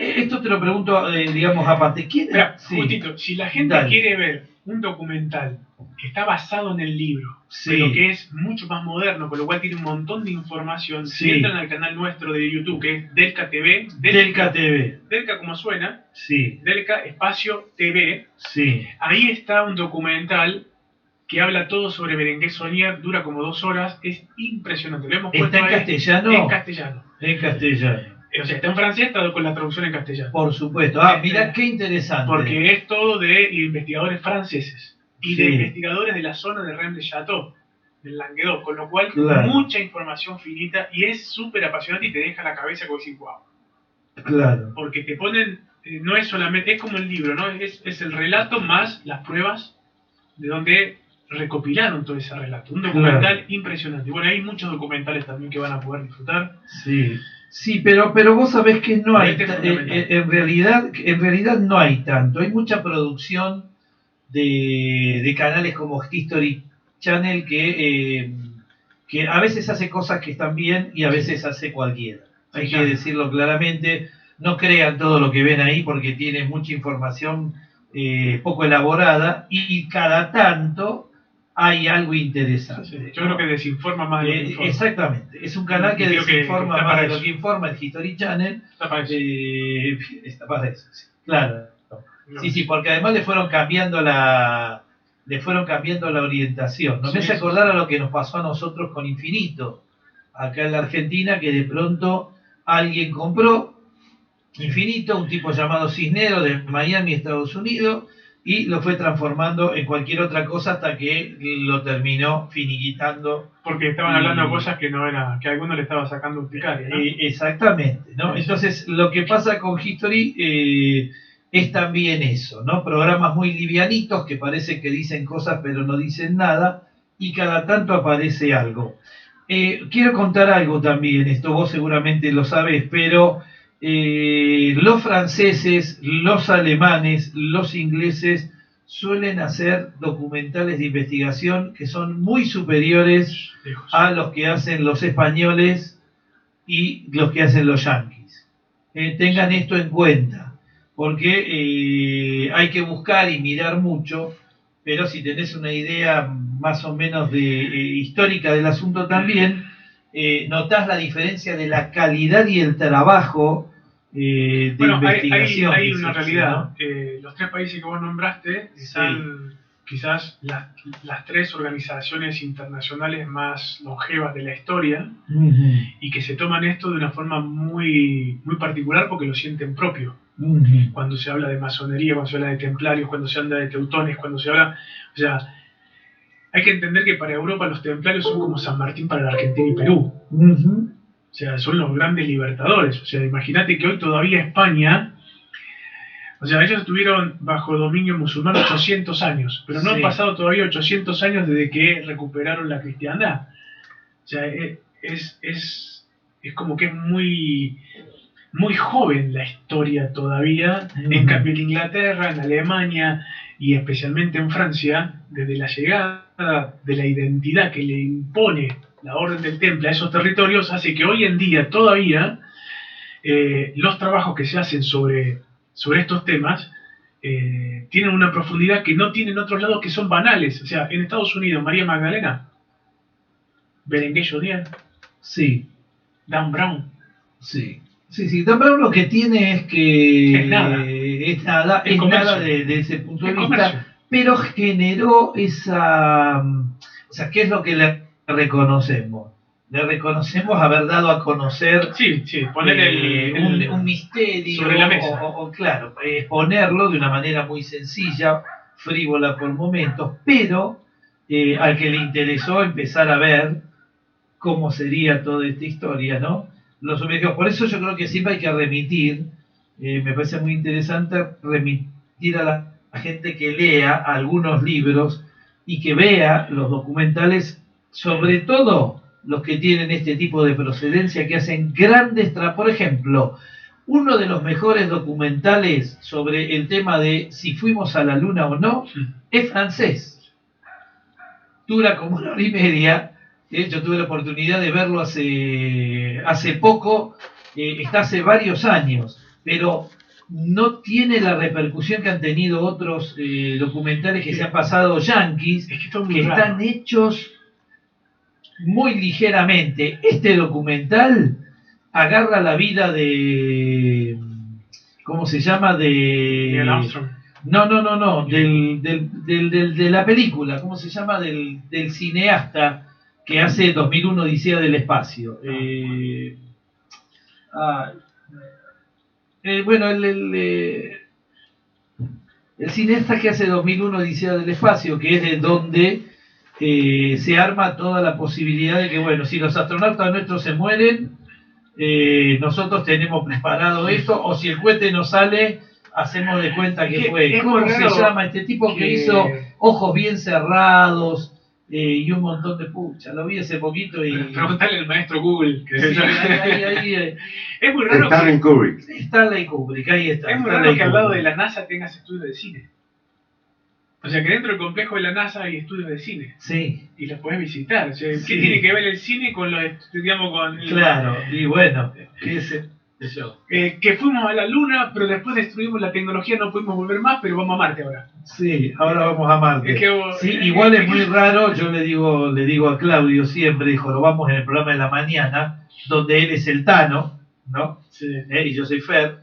Esto te lo pregunto, digamos, aparte. ¿Quién es? Sí. Justito, si la gente quiere ver un documental que está basado en el libro, pero que es mucho más moderno, con lo cual tiene un montón de información, si entran al canal nuestro de YouTube, que es Delca TV, Delca como suena, Delca espacio TV, ahí está un documental que habla todo sobre Berenguer Saunier, dura como 2 horas, es impresionante. Lo hemos puesto ¿Está en castellano? En castellano. En castellano. O sea, está en francés, está con la traducción en castellano. Por supuesto. Mira qué interesante. Porque es todo de investigadores franceses y de investigadores de la zona de Rennes le Chateau, del Languedoc, con lo cual mucha información finita y es súper apasionante y te deja la cabeza como decir, wow. Claro. Porque te ponen, no es solamente, es como el libro, ¿no? Es el relato más las pruebas de donde recopilaron todo ese relato. Un documental impresionante. Bueno, hay muchos documentales también que van a poder disfrutar. Sí, pero vos sabés que no hay, en realidad no hay tanto. Hay mucha producción de canales como History Channel que a veces hace cosas que están bien y a veces hace cualquiera. Hay que decirlo claramente. No crean todo lo que ven ahí porque tiene mucha información poco elaborada y cada tanto hay algo interesante. Yo creo que desinforma más de lo que informa. Exactamente. Es un canal que desinforma más de lo que informa, el History Channel. Está para eso. Está para eso, sí. Claro. Sí, porque además le fueron cambiando la orientación. No me hace acordar a lo que nos pasó a nosotros con Infinito, acá en la Argentina, que de pronto alguien compró Infinito, un tipo llamado Cisnero de Miami, Estados Unidos, y lo fue transformando en cualquier otra cosa hasta que lo terminó finiquitando. Porque estaban hablando de cosas que no era, que a alguno le estaba sacando urticaria, ¿no? Exactamente, ¿no? Entonces, lo que pasa con History es también eso, ¿no? Programas muy livianitos que parece que dicen cosas pero no dicen nada, y cada tanto aparece algo. Quiero contar algo también, esto vos seguramente lo sabés, pero los franceses, los alemanes, los ingleses suelen hacer documentales de investigación que son muy superiores a los que hacen los españoles y los que hacen los yanquis. Tengan esto en cuenta, porque hay que buscar y mirar mucho, pero si tenés una idea más o menos histórica del asunto también, notás la diferencia de la calidad y el trabajo de investigación. Hay una realidad, ¿no? Los 3 países que vos nombraste están quizás las 3 organizaciones internacionales más longevas de la historia, y que se toman esto de una forma muy, muy particular porque lo sienten propio. Cuando se habla de masonería, cuando se habla de templarios, cuando se habla de teutones, cuando se habla... O sea, hay que entender que para Europa los templarios son como San Martín para la Argentina y Perú. O sea, son los grandes libertadores. O sea, imagínate que hoy todavía España... O sea, ellos estuvieron bajo dominio musulmán 800 años, pero no han pasado todavía 800 años desde que recuperaron la cristiandad. O sea, es como que es muy... muy joven la historia todavía. En cambio en Inglaterra, en Alemania y especialmente en Francia, desde la llegada de la identidad que le impone la Orden del Temple a esos territorios, hace que hoy en día todavía los trabajos que se hacen sobre estos temas tienen una profundidad que no tienen otros lados, que son banales. O sea, en Estados Unidos, María Magdalena, Berenguer Odier. Sí. Dan Brown. Sí. Sí, Dan Brown lo que tiene es que es nada de ese punto de vista, comercio. Pero generó esa, o sea, ¿qué es lo que le reconocemos? Le reconocemos haber dado a conocer poner un misterio sobre la mesa. Claro, exponerlo de una manera muy sencilla, frívola por momentos, pero al que le interesó empezar a ver cómo sería toda esta historia, ¿no? Los sumergió. Por eso yo creo que siempre hay que remitir, me parece muy interesante remitir a la gente que lea algunos libros y que vea los documentales, sobre todo los que tienen este tipo de procedencia, que hacen grandes por ejemplo, uno de los mejores documentales sobre el tema de si fuimos a la luna o no es francés. Dura como 1 hora y media. De hecho, tuve la oportunidad de verlo hace poco, está hace varios años, pero no tiene la repercusión que han tenido otros documentales que se han pasado yanquis, que están hechos muy ligeramente. Este documental agarra la vida de... ¿Cómo se llama? Neil Armstrong. No, de la película, ¿cómo se llama? Del cineasta que hace 2001 Odisea del Espacio. Bueno, el cineasta que hace 2001 Odisea del Espacio, que es de donde se arma toda la posibilidad de que, bueno, si los astronautas nuestros se mueren, nosotros tenemos preparado esto, o si el cohete no sale, hacemos de cuenta que fue. ¿Cómo se llama este tipo que hizo Ojos Bien Cerrados y un montón de pucha? Lo vi hace poquito y... Preguntale al maestro Google. Que sí, es muy raro. Stanley Kubrick. Stanley Kubrick, ahí está. Es muy raro que al lado de la NASA tengas estudios de cine. O sea, que dentro del complejo de la NASA hay estudios de cine. Sí. Y los podés visitar. O sea, ¿qué Sí. tiene que ver el cine con los, digamos, con... Claro, y bueno, ¿qué es eso? Que fuimos a la Luna, pero después destruimos la tecnología, no pudimos volver más, pero vamos a Marte ahora. Sí, ahora vamos a Marte. Es que, sí, igual es muy raro, yo le digo a Claudio siempre, dijo, lo vamos en el programa de la mañana, donde él es el Tano, ¿no? Sí. Y yo soy Fer.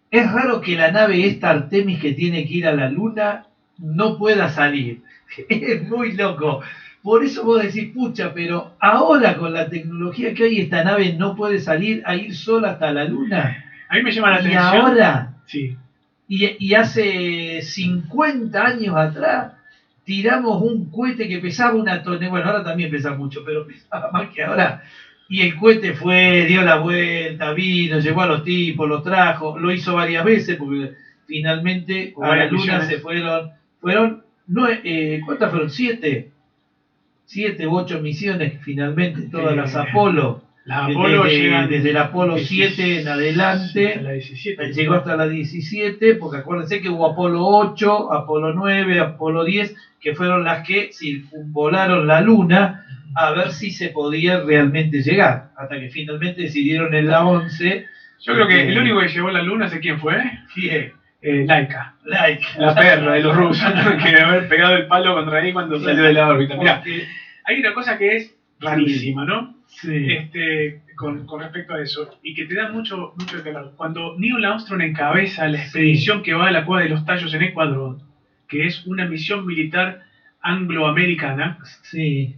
Es raro que la nave esta Artemis que tiene que ir a la Luna no pueda salir. Es muy loco. Por eso vos decís, pucha, pero ahora con la tecnología que hay, esta nave no puede salir a ir sola hasta la Luna. A mí me llama la Y atención. ahora, sí. y hace 50 años atrás, tiramos un cohete que pesaba una tonelada. Bueno, ahora también pesa mucho, pero pesaba más que ahora. Y el cohete fue, dio la vuelta, vino, llevó a los tipos, los trajo, lo hizo varias veces, porque finalmente a la Luna se fueron ¿cuántas fueron? 7 u 8 misiones finalmente, todas las Apolo. Las Apolo desde el Apolo 7 en adelante, la 17, llegó hasta la 17, porque acuérdense que hubo Apolo 8, Apolo 9, Apolo 10, que fueron las que circunvolaron la Luna a ver si se podía realmente llegar, hasta que finalmente decidieron en la 11. Yo creo que el único que llegó a la Luna, ¿sé quién fue? ¿Quién? Laika, la perra de los rusos, que debe haber pegado el palo contra ahí cuando salió de la órbita. Mirá, hay una cosa que es rarísima, ¿no? Sí. Con respecto a eso, y que te da mucho que hablar. Cuando Neil Armstrong encabeza la expedición que va a la Cueva de los Tallos en Ecuador, que es una misión militar angloamericana, sí.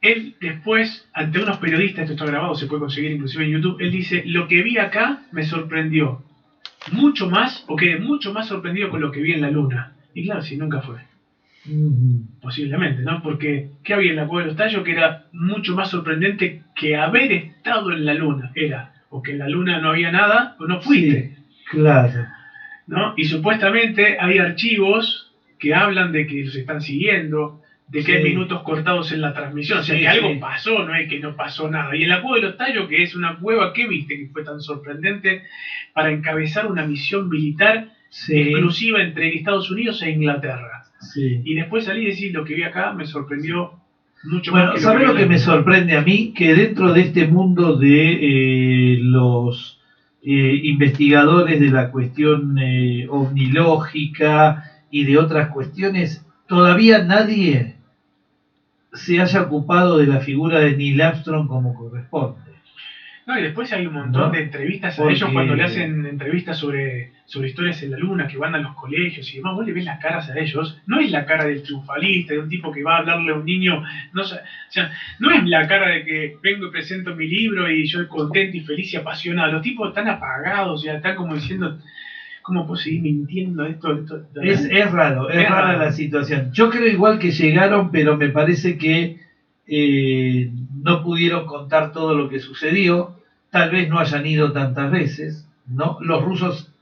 Él después, ante unos periodistas, esto está grabado, se puede conseguir inclusive en YouTube, él dice, lo que vi acá me sorprendió mucho más, o quedé mucho más sorprendido con lo que vi en la Luna. Y claro, si nunca fue. Posiblemente, ¿no? Porque, ¿qué había en la Cueva de los Tallos que era mucho más sorprendente que haber estado en la Luna? Era, o que en la Luna no había nada, o no fuiste. Sí, claro. ¿No? Y supuestamente hay archivos que hablan de que los están siguiendo, de que hay minutos cortados en la transmisión, o sea que algo pasó, no es que no pasó nada. Y en la Cueva de los Tallos, que es una cueva, ¿qué viste que fue tan sorprendente para encabezar una misión militar exclusiva entre Estados Unidos e Inglaterra? Sí. Y después salí y decir, lo que vi acá me sorprendió mucho más. Bueno, ¿sabes lo que me sorprende a mí? Que dentro de este mundo de los investigadores de la cuestión ovnilógica y de otras cuestiones, todavía nadie se haya ocupado de la figura de Neil Armstrong como corresponde. No, y después hay un montón de entrevistas a ellos cuando le hacen entrevistas sobre historias en la luna, que van a los colegios y demás. Vos le ves las caras a ellos, no es la cara del triunfalista, de un tipo que va a hablarle a un niño, no, o sea, no es la cara de que vengo y presento mi libro y yo contento y feliz y apasionado. Los tipos están apagados, ya están como diciendo, ¿cómo puedo seguir mintiendo esto? Es rara la situación. Yo creo igual que llegaron, pero me parece que no pudieron contar todo lo que sucedió. Tal vez no hayan ido tantas veces, ¿no? Los rusos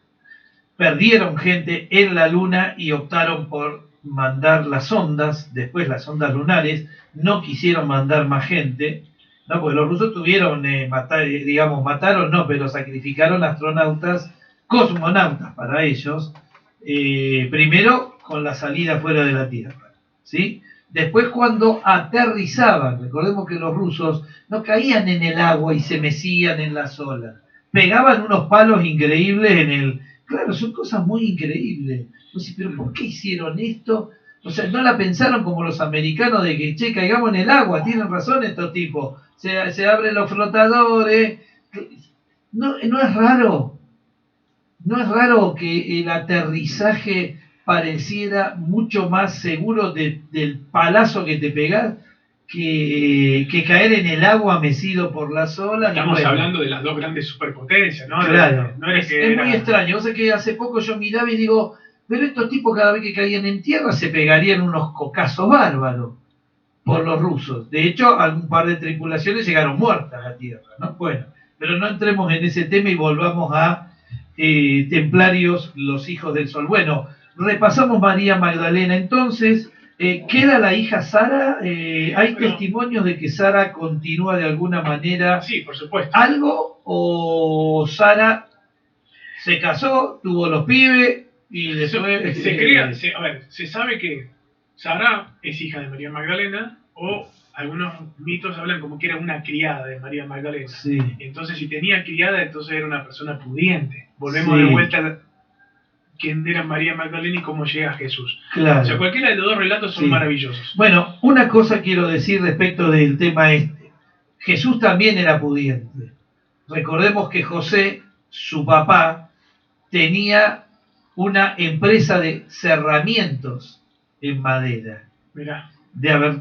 perdieron gente en la luna y optaron por mandar las sondas, después las sondas lunares, no quisieron mandar más gente, ¿no? Porque los rusos tuvieron, mataron no, pero sacrificaron astronautas, cosmonautas para ellos, primero con la salida fuera de la Tierra, ¿sí? Después cuando aterrizaban, recordemos que los rusos no caían en el agua y se mecían en las olas, pegaban unos palos increíbles en el... Claro, son cosas muy increíbles. Entonces, pero ¿por qué hicieron esto? O sea, no la pensaron como los americanos de que, che, caigamos en el agua, tienen razón estos tipos, se abren los flotadores. No es raro. No es raro que el aterrizaje pareciera mucho más seguro del palazo que te pegás que caer en el agua mecido por las olas. Estamos hablando de las dos grandes superpotencias, ¿no? Claro, es muy extraño. O sea que hace poco yo miraba y digo, pero estos tipos cada vez que caían en tierra se pegarían unos cocazos bárbaros por los rusos. De hecho, algún par de tripulaciones llegaron muertas a tierra, ¿no? Bueno, pero no entremos en ese tema y volvamos a Templarios, los hijos del sol. Bueno, repasamos María Magdalena entonces. ¿Queda la hija Sara? ¿Hay testimonios de que Sara continúa de alguna manera? Sí, por supuesto. ¿Algo? ¿O Sara se casó, tuvo los pibes y después... Se sabe que Sara es hija de María Magdalena, o algunos mitos hablan como que era una criada de María Magdalena. Sí. Entonces, si tenía criada, entonces era una persona pudiente. Volvemos de vuelta a quién era María Magdalena y cómo llega a Jesús. Claro. O sea, cualquiera de los dos relatos son maravillosos. Bueno, una cosa quiero decir respecto del tema este. Jesús también era pudiente. Recordemos que José, su papá, tenía una empresa de cerramientos en madera. Mirá.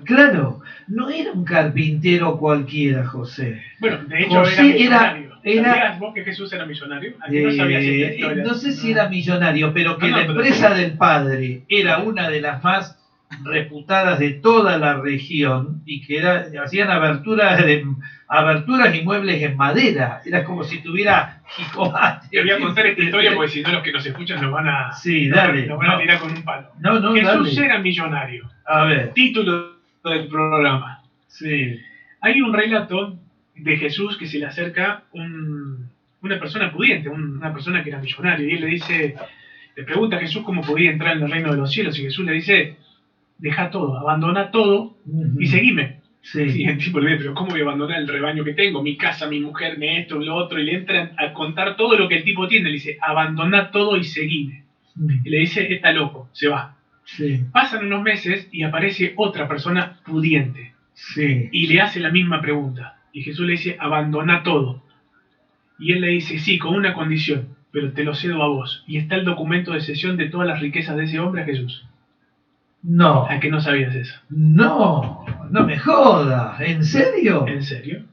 Claro, no era un carpintero cualquiera, José. Bueno, de hecho José era ¿sabías vos que Jesús era millonario? Aquí no sabías esta historia. No sé si era millonario, pero que la empresa del padre era una de las más reputadas de toda la región y que hacían aberturas y muebles en madera. Era como si tuviera jicoate. Te voy a contar esta historia porque si no los que nos escuchan nos van a, nos van a tirar con un palo. Jesús era millonario. A ver. Título del programa. Sí. Hay un relato de Jesús que se le acerca una persona pudiente, una persona que era millonario, y él le pregunta a Jesús cómo podía entrar en el reino de los cielos, y Jesús le dice, deja todo, abandona todo y seguime. Sí. Y el tipo le dice, pero ¿cómo voy a abandonar el rebaño que tengo? Mi casa, mi mujer, esto, lo otro, y le entran a contar todo lo que el tipo tiene, le dice, abandona todo y seguime. Y le dice, está loco, se va. Sí. Pasan unos meses y aparece otra persona pudiente. Sí. Y le hace la misma pregunta. Y Jesús le dice, abandona todo. Y él le dice, sí, con una condición, pero te lo cedo a vos. Y está el documento de cesión de todas las riquezas de ese hombre a Jesús. No. ¿A que no sabías eso? No me jodas. ¿En serio? ¿En serio?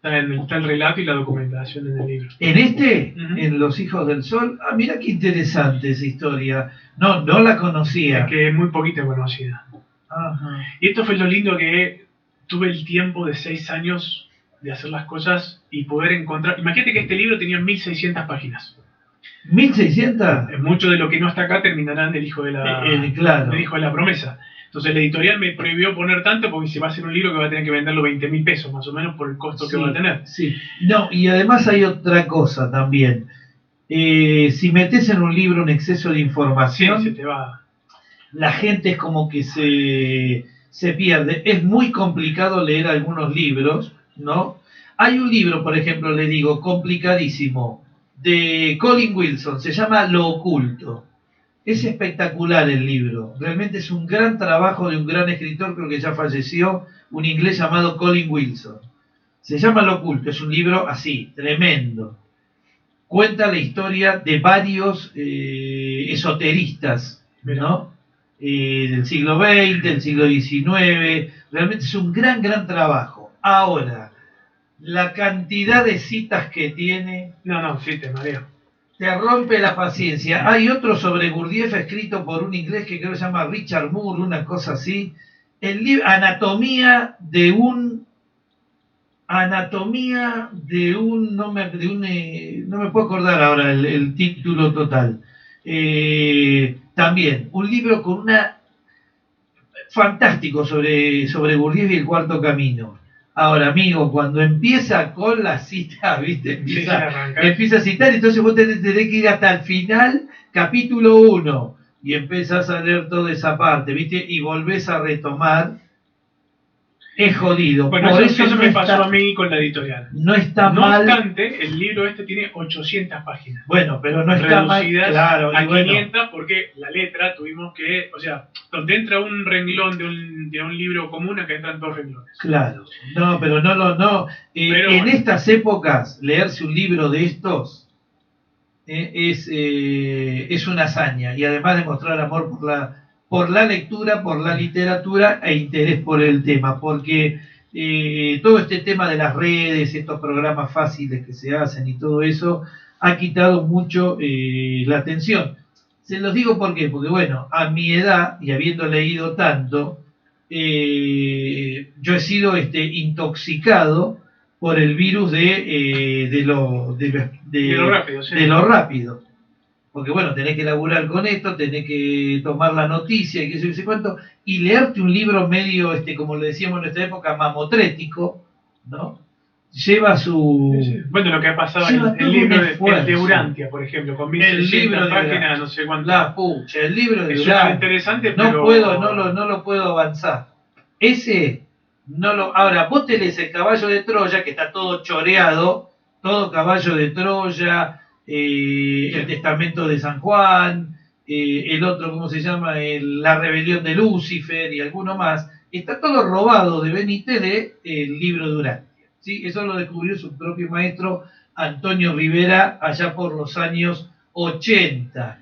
Está el relato y la documentación en el libro. ¿En este? ¿En Los Hijos del Sol? Ah, mira qué interesante esa historia. No la conocía. Es que es muy poquita conocida. Ajá. Y esto fue lo lindo que tuve el tiempo de 6 años de hacer las cosas y poder encontrar... Imagínate que este libro tenía 1600 páginas. ¿1600? Mucho de lo que no está acá terminará en el Hijo de claro. El Hijo de la Promesa. Entonces la editorial me prohibió poner tanto porque se va a hacer un libro que va a tener que venderlo 20.000 pesos más o menos por el costo que va a tener. Sí. No, y además hay otra cosa también. Si metes en un libro un exceso de información, se te va. La gente es como que se pierde. Es muy complicado leer algunos libros, ¿no? Hay un libro, por ejemplo, le digo, complicadísimo, de Colin Wilson, se llama Lo Oculto. Es espectacular el libro, realmente es un gran trabajo de un gran escritor, creo que ya falleció, un inglés llamado Colin Wilson. Se llama Lo Oculto, es un libro así, tremendo. Cuenta la historia de varios esoteristas, ¿no? Del siglo XX, del siglo XIX, realmente es un gran trabajo. Ahora, la cantidad de citas que tiene... No, sí, te mareo. Te rompe la paciencia. Hay otro sobre Gurdjieff escrito por un inglés que creo que se llama Richard Moore, una cosa así. El libro Anatomía de un, no me puedo acordar ahora el título total. También, un libro con una fantástico sobre Gurdjieff y el Cuarto Camino. Ahora, amigo, cuando empieza con la cita, ¿viste? Empieza a citar, entonces vos tenés que ir hasta el final, capítulo 1, y empezás a leer toda esa parte, ¿viste? Y volvés a retomar. Es jodido. Bueno, por eso no me pasó a mí con la editorial. No está mal. No obstante, el libro este tiene 800 páginas. Bueno, pero no está mal. Claro, a 500 porque la letra tuvimos que, o sea, donde entra un renglón de un libro común, acá entran 2 renglones. Claro, no, pero no. Pero, en estas épocas, leerse un libro de estos es una hazaña, y además demostrar amor por la lectura, por la literatura e interés por el tema, porque todo este tema de las redes, estos programas fáciles que se hacen y todo eso, ha quitado mucho la atención. Se los digo ¿por qué? Porque bueno, a mi edad, y habiendo leído tanto, yo he sido intoxicado por el virus de lo rápido. Porque bueno, tenés que laburar con esto, tenés que tomar la noticia y qué sé yo, cuánto, y leerte un libro medio, como le decíamos en nuestra época, mamotrético, ¿no? Lleva su... Sí. Bueno, lo que ha pasado en el libro de Urantia, por ejemplo, con 1600 páginas, no sé cuánto. La pucha, el libro de Urantia. Es interesante, pero... No lo puedo avanzar. Ese, no lo... Ahora, vos tenés el Caballo de Troya, que está todo choreado, todo Caballo de Troya... el Testamento de San Juan, el otro, ¿cómo se llama? La Rebelión de Lucifer y alguno más, está todo robado de Benítez del libro de Urantia, ¿sí? Eso lo descubrió su propio maestro Antonio Rivera allá por los años 80,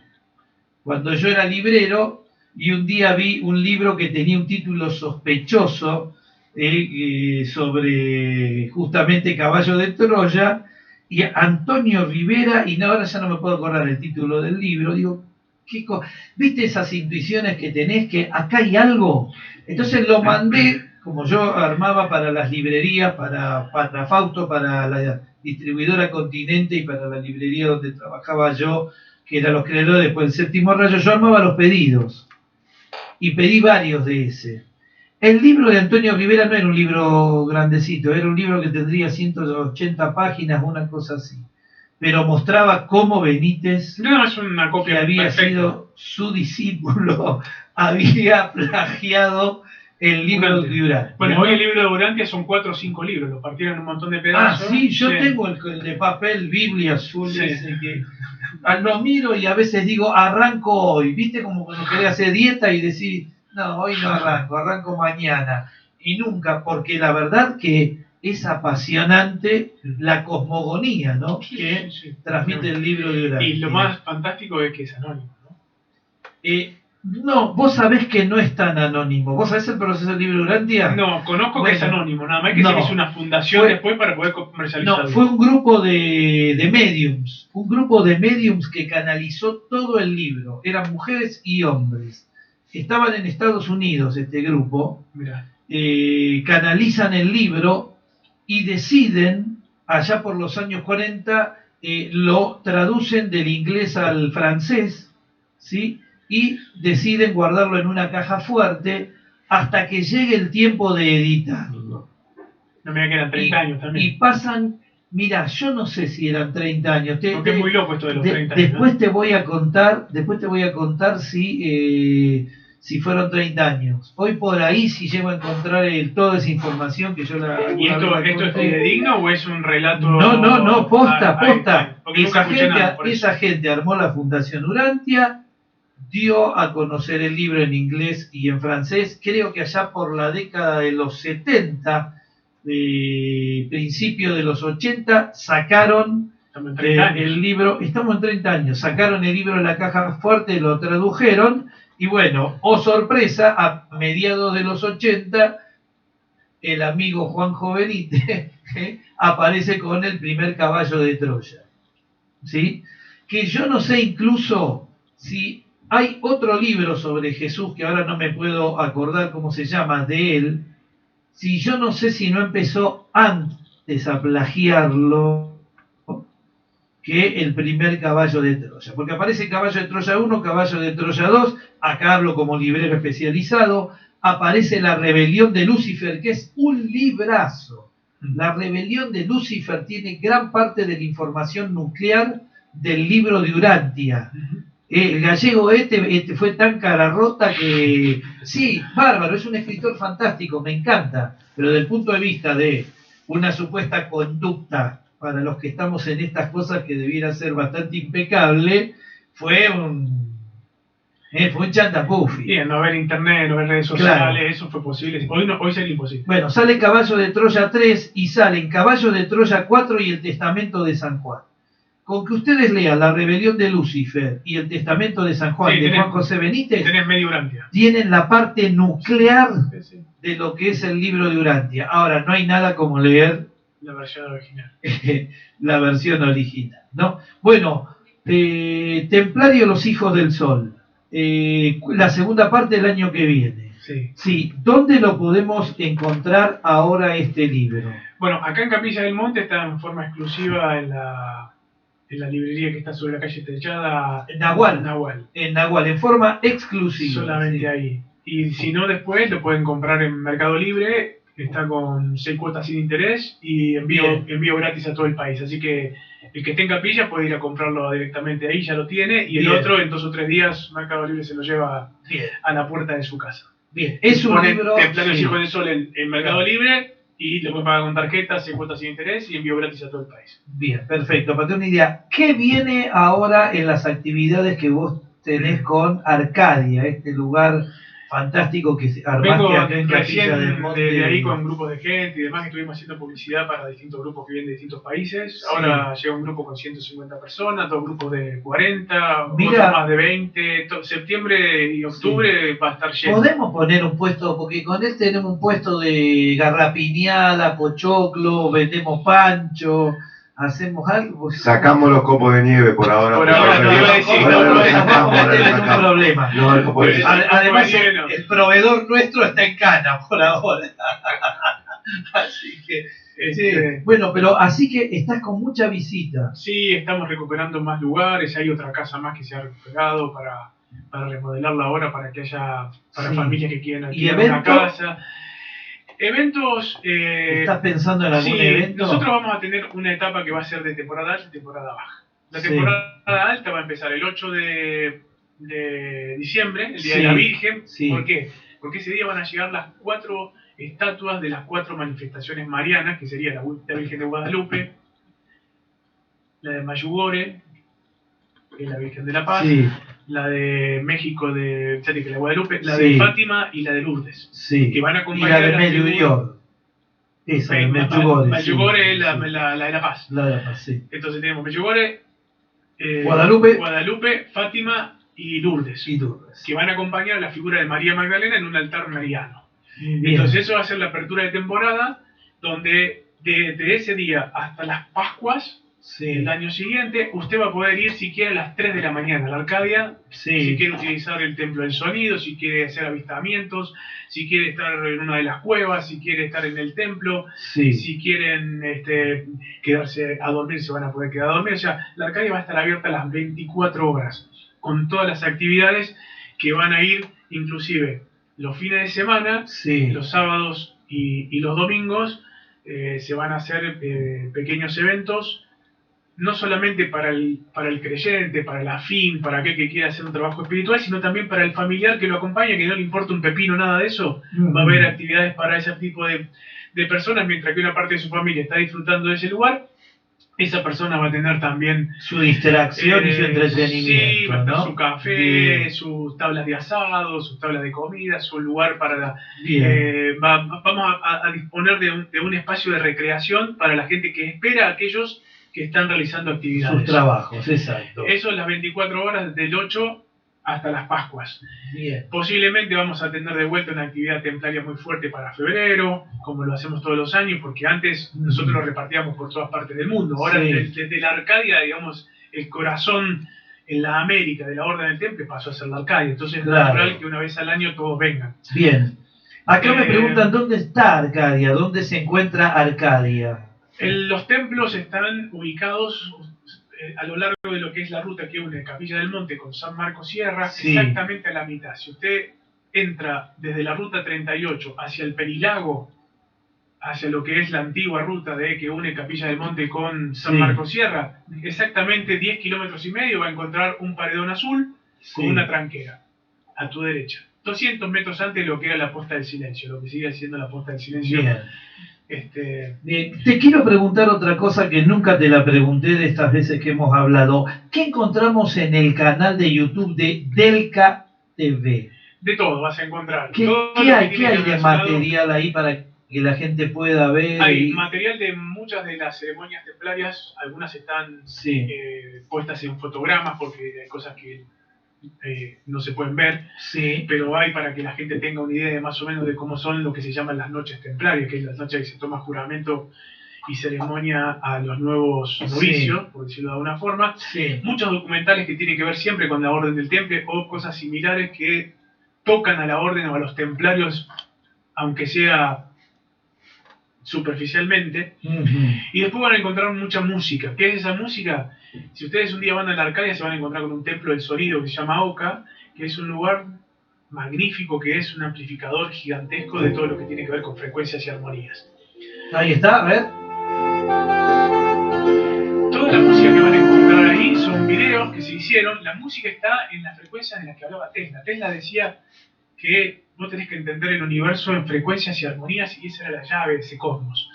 cuando yo era librero, y un día vi un libro que tenía un título sospechoso sobre justamente Caballo de Troya, y Antonio Rivera, y ahora ya no me puedo acordar el título del libro, digo, ¿viste esas intuiciones que tenés que acá hay algo? Entonces lo mandé, como yo armaba para las librerías, para Fausto, para la distribuidora Continente y para la librería donde trabajaba yo, que eran los creadores después del Séptimo Rayo, yo armaba los pedidos, y pedí varios de ese. El libro de Antonio Rivera no era un libro grandecito, era un libro que tendría 180 páginas, una cosa así. Pero mostraba cómo Benítez, es una copia que había perfecta. sido su discípulo, había plagiado el libro de Urantia. Bueno, hoy el libro de Urantia son 4 o 5 libros, lo partieron en un montón de pedazos. Ah, sí, yo tengo el de papel, Biblia azul, ese que lo miro y a veces digo, arranco hoy, ¿viste? Como cuando querés hacer dieta y decís, no, hoy no arranco mañana. Y nunca, porque la verdad que es apasionante la cosmogonía, ¿no? Que transmite el libro de Urantia. Y lo más fantástico es que es anónimo, ¿no? No, vos sabés que no es tan anónimo. ¿Vos sabés el proceso del libro de Urantia? No, conozco que es anónimo, nada más que se hizo una fundación después para poder comercializarlo. No, fue un grupo de mediums, que canalizó todo el libro. Eran mujeres y hombres. Estaban en Estados Unidos este grupo, canalizan el libro y deciden, allá por los años 40, lo traducen del inglés al francés, ¿sí? Y deciden guardarlo en una caja fuerte hasta que llegue el tiempo de editarlo. No me que eran 30 años también. Y pasan, mira, yo no sé si eran 30 años. Porque es muy loco esto de los 30 años. Después te voy a contar si fueron 30 años. Hoy por ahí si llego a encontrar toda esa información que yo la... ¿Y esto es fidedigno o es un relato? No, posta. Esa gente armó la Fundación Urantia, dio a conocer el libro en inglés y en francés, creo que allá por la década de los 70, principio de los 80, sacaron el libro, estamos en 30 años, sacaron el libro de la caja fuerte, lo tradujeron, y bueno, oh sorpresa, a mediados de los 80, el amigo Juanjo Benítez aparece con el primer caballo de Troya, ¿sí? Que yo no sé incluso si hay otro libro sobre Jesús, que ahora no me puedo acordar cómo se llama, de él, si yo no sé si no empezó antes a plagiarlo que el primer caballo de Troya, porque aparece caballo de Troya 1, caballo de Troya 2, acá hablo como librero especializado, aparece la rebelión de Lucifer, que es un librazo. La rebelión de Lucifer tiene gran parte de la información nuclear del libro de Urantia. El gallego este fue tan cara rota que, sí, bárbaro, es un escritor fantástico, me encanta, pero desde el punto de vista de una supuesta conducta para los que estamos en estas cosas que debiera ser bastante impecable, fue un chantapufi. Bien, no ver internet, no ver redes sociales, claro. Eso fue posible. Hoy sería imposible. Bueno, sale Caballo de Troya 3 y salen Caballo de Troya 4 y el Testamento de San Juan. Con que ustedes lean La rebelión de Lucifer y el Testamento de San Juan, de Juan José Benítez, medio Urantia. Tienen la parte nuclear de lo que es el libro de Urantia. Ahora, no hay nada como leer la versión original. La versión original, ¿no? Bueno, Templario los hijos del sol. La segunda parte del año que viene. Sí. ¿Dónde lo podemos encontrar ahora este libro? Bueno, acá en Capilla del Monte está en forma exclusiva en la librería que está sobre la calle Techada. Nahual. En Nahual, en forma exclusiva. Solamente ahí. Y si no, después lo pueden comprar en Mercado Libre. Está con 6 cuotas sin interés y envío gratis a todo el país. Así que el que esté en Capilla puede ir a comprarlo directamente ahí, ya lo tiene. Y el otro, en 2 o 3 días, Mercado Libre se lo lleva a la puerta de su casa. Bien, es un libro. Templario Hijo del Sol en Mercado Libre y lo pueden pagar con tarjeta, 6 cuotas sin interés y envío gratis a todo el país. Bien, perfecto. Para tener una idea, ¿qué viene ahora en las actividades que vos tenés con Arcadia, este lugar fantástico que armaste acá en Capilla del Monte? De ahí con grupos de gente y demás, que estuvimos haciendo publicidad para distintos grupos que vienen de distintos países. Ahora llega un grupo con 150 personas, 2 grupos de 40, otros más de 20. Septiembre y octubre va a estar lleno. Podemos poner un puesto, porque con él tenemos un puesto de garrapiñada, pochoclo, vendemos pancho. ¿Hacemos algo? Sacamos los copos de nieve por ahora. Por ahora no iba a decir, no hay problema. Además, el proveedor nuestro está en Cana por ahora. Así que, bueno, pero así que estás con mucha visita. Sí, estamos recuperando más lugares. Hay otra casa más que se ha recuperado para remodelarla ahora, para que haya familias que quieran alquilar una casa. Eventos. ¿Estás pensando en algún evento? Nosotros vamos a tener una etapa que va a ser de temporada alta y temporada baja. La temporada alta va a empezar el 8 de diciembre, el Día de la Virgen. ¿Por qué? Porque ese día van a llegar las 4 estatuas de las 4 manifestaciones marianas, que sería la Virgen de Guadalupe, la de Mayugore, que es la Virgen de la Paz, la de México, de Guadalupe, la de Fátima y la de Lourdes, que van a acompañar y la de Medjugorje. Esa, Medjugorje es la de la Paz. La de la Paz, sí. Entonces tenemos Medjugorje, Guadalupe, Fátima y Lourdes, que van a acompañar a la figura de María Magdalena en un altar mariano. Entonces eso va a ser la apertura de temporada, donde desde ese día hasta las Pascuas, el año siguiente, usted va a poder ir si quiere a las 3 de la mañana a la Arcadia, si quiere utilizar el Templo del Sonido, si quiere hacer avistamientos, si quiere estar en una de las cuevas, si quiere estar en el templo, si quieren quedarse a dormir, se van a poder quedar a dormir. O sea, la Arcadia va a estar abierta a las 24 horas, con todas las actividades que van a ir, inclusive los fines de semana, los sábados y los domingos, se van a hacer pequeños eventos, no solamente para el creyente, para el afín, para aquel que quiera hacer un trabajo espiritual, sino también para el familiar que lo acompaña, que no le importa un pepino nada de eso. Va a haber actividades para ese tipo de personas, mientras que una parte de su familia está disfrutando de ese lugar. esa persona va a tener también su distracción y su entretenimiento. Sí, va a estar ¿no? su café, bien, sus tablas de asado, sus tablas de comida, su lugar para... vamos a disponer de un espacio de recreación para la gente que espera a aquellos que están realizando actividades. Sus trabajos, exacto. Eso es las 24 horas del 8 hasta las Pascuas. Bien. Posiblemente vamos a tener de vuelta una actividad templaria muy fuerte para febrero, como lo hacemos todos los años, porque antes nosotros lo repartíamos por todas partes del mundo. Ahora, desde la Arcadia, digamos, el corazón en la América de la Orden del Temple pasó a ser la Arcadia. Entonces es natural que una vez al año todos vengan. Bien. Acá me preguntan dónde está Arcadia, dónde se encuentra Arcadia. Los templos están ubicados a lo largo de lo que es la ruta que une Capilla del Monte con San Marcos Sierra, exactamente a la mitad. Si usted entra desde la ruta 38 hacia el Perilago, hacia lo que es la antigua ruta que une Capilla del Monte con San Marcos Sierra, exactamente 10 kilómetros y medio va a encontrar un paredón azul con una tranquera a tu derecha. 200 metros antes de lo que era la Posta del Silencio, lo que sigue siendo la Posta del Silencio. Bien. Te quiero preguntar otra cosa que nunca te la pregunté de estas veces que hemos hablado. ¿Qué encontramos en el canal de YouTube de Delca TV? De todo vas a encontrar. ¿Qué hay de material ahí para que la gente pueda ver? Hay material de muchas de las ceremonias templarias. Algunas están puestas en fotogramas porque hay cosas que no se pueden ver, pero hay para que la gente tenga una idea de más o menos de cómo son lo que se llaman las noches templarias, que es las noches que se toma juramento y ceremonia a los nuevos novicios, por decirlo de alguna forma. Muchos documentales que tienen que ver siempre con la Orden del Temple o cosas similares que tocan a la orden o a los templarios, aunque sea superficialmente. Y después van a encontrar mucha música. ¿Qué es esa música? Si ustedes un día van a la Arcadia se van a encontrar con un templo del sonido que se llama Oca, que es un lugar magnífico, que es un amplificador gigantesco de todo lo que tiene que ver con frecuencias y armonías. Ahí está, a ver. Toda la música que van a encontrar ahí son videos que se hicieron. La música está en las frecuencias en las que hablaba Tesla. Tesla decía que vos tenés que entender el universo en frecuencias y armonías, y esa era la llave de ese cosmos.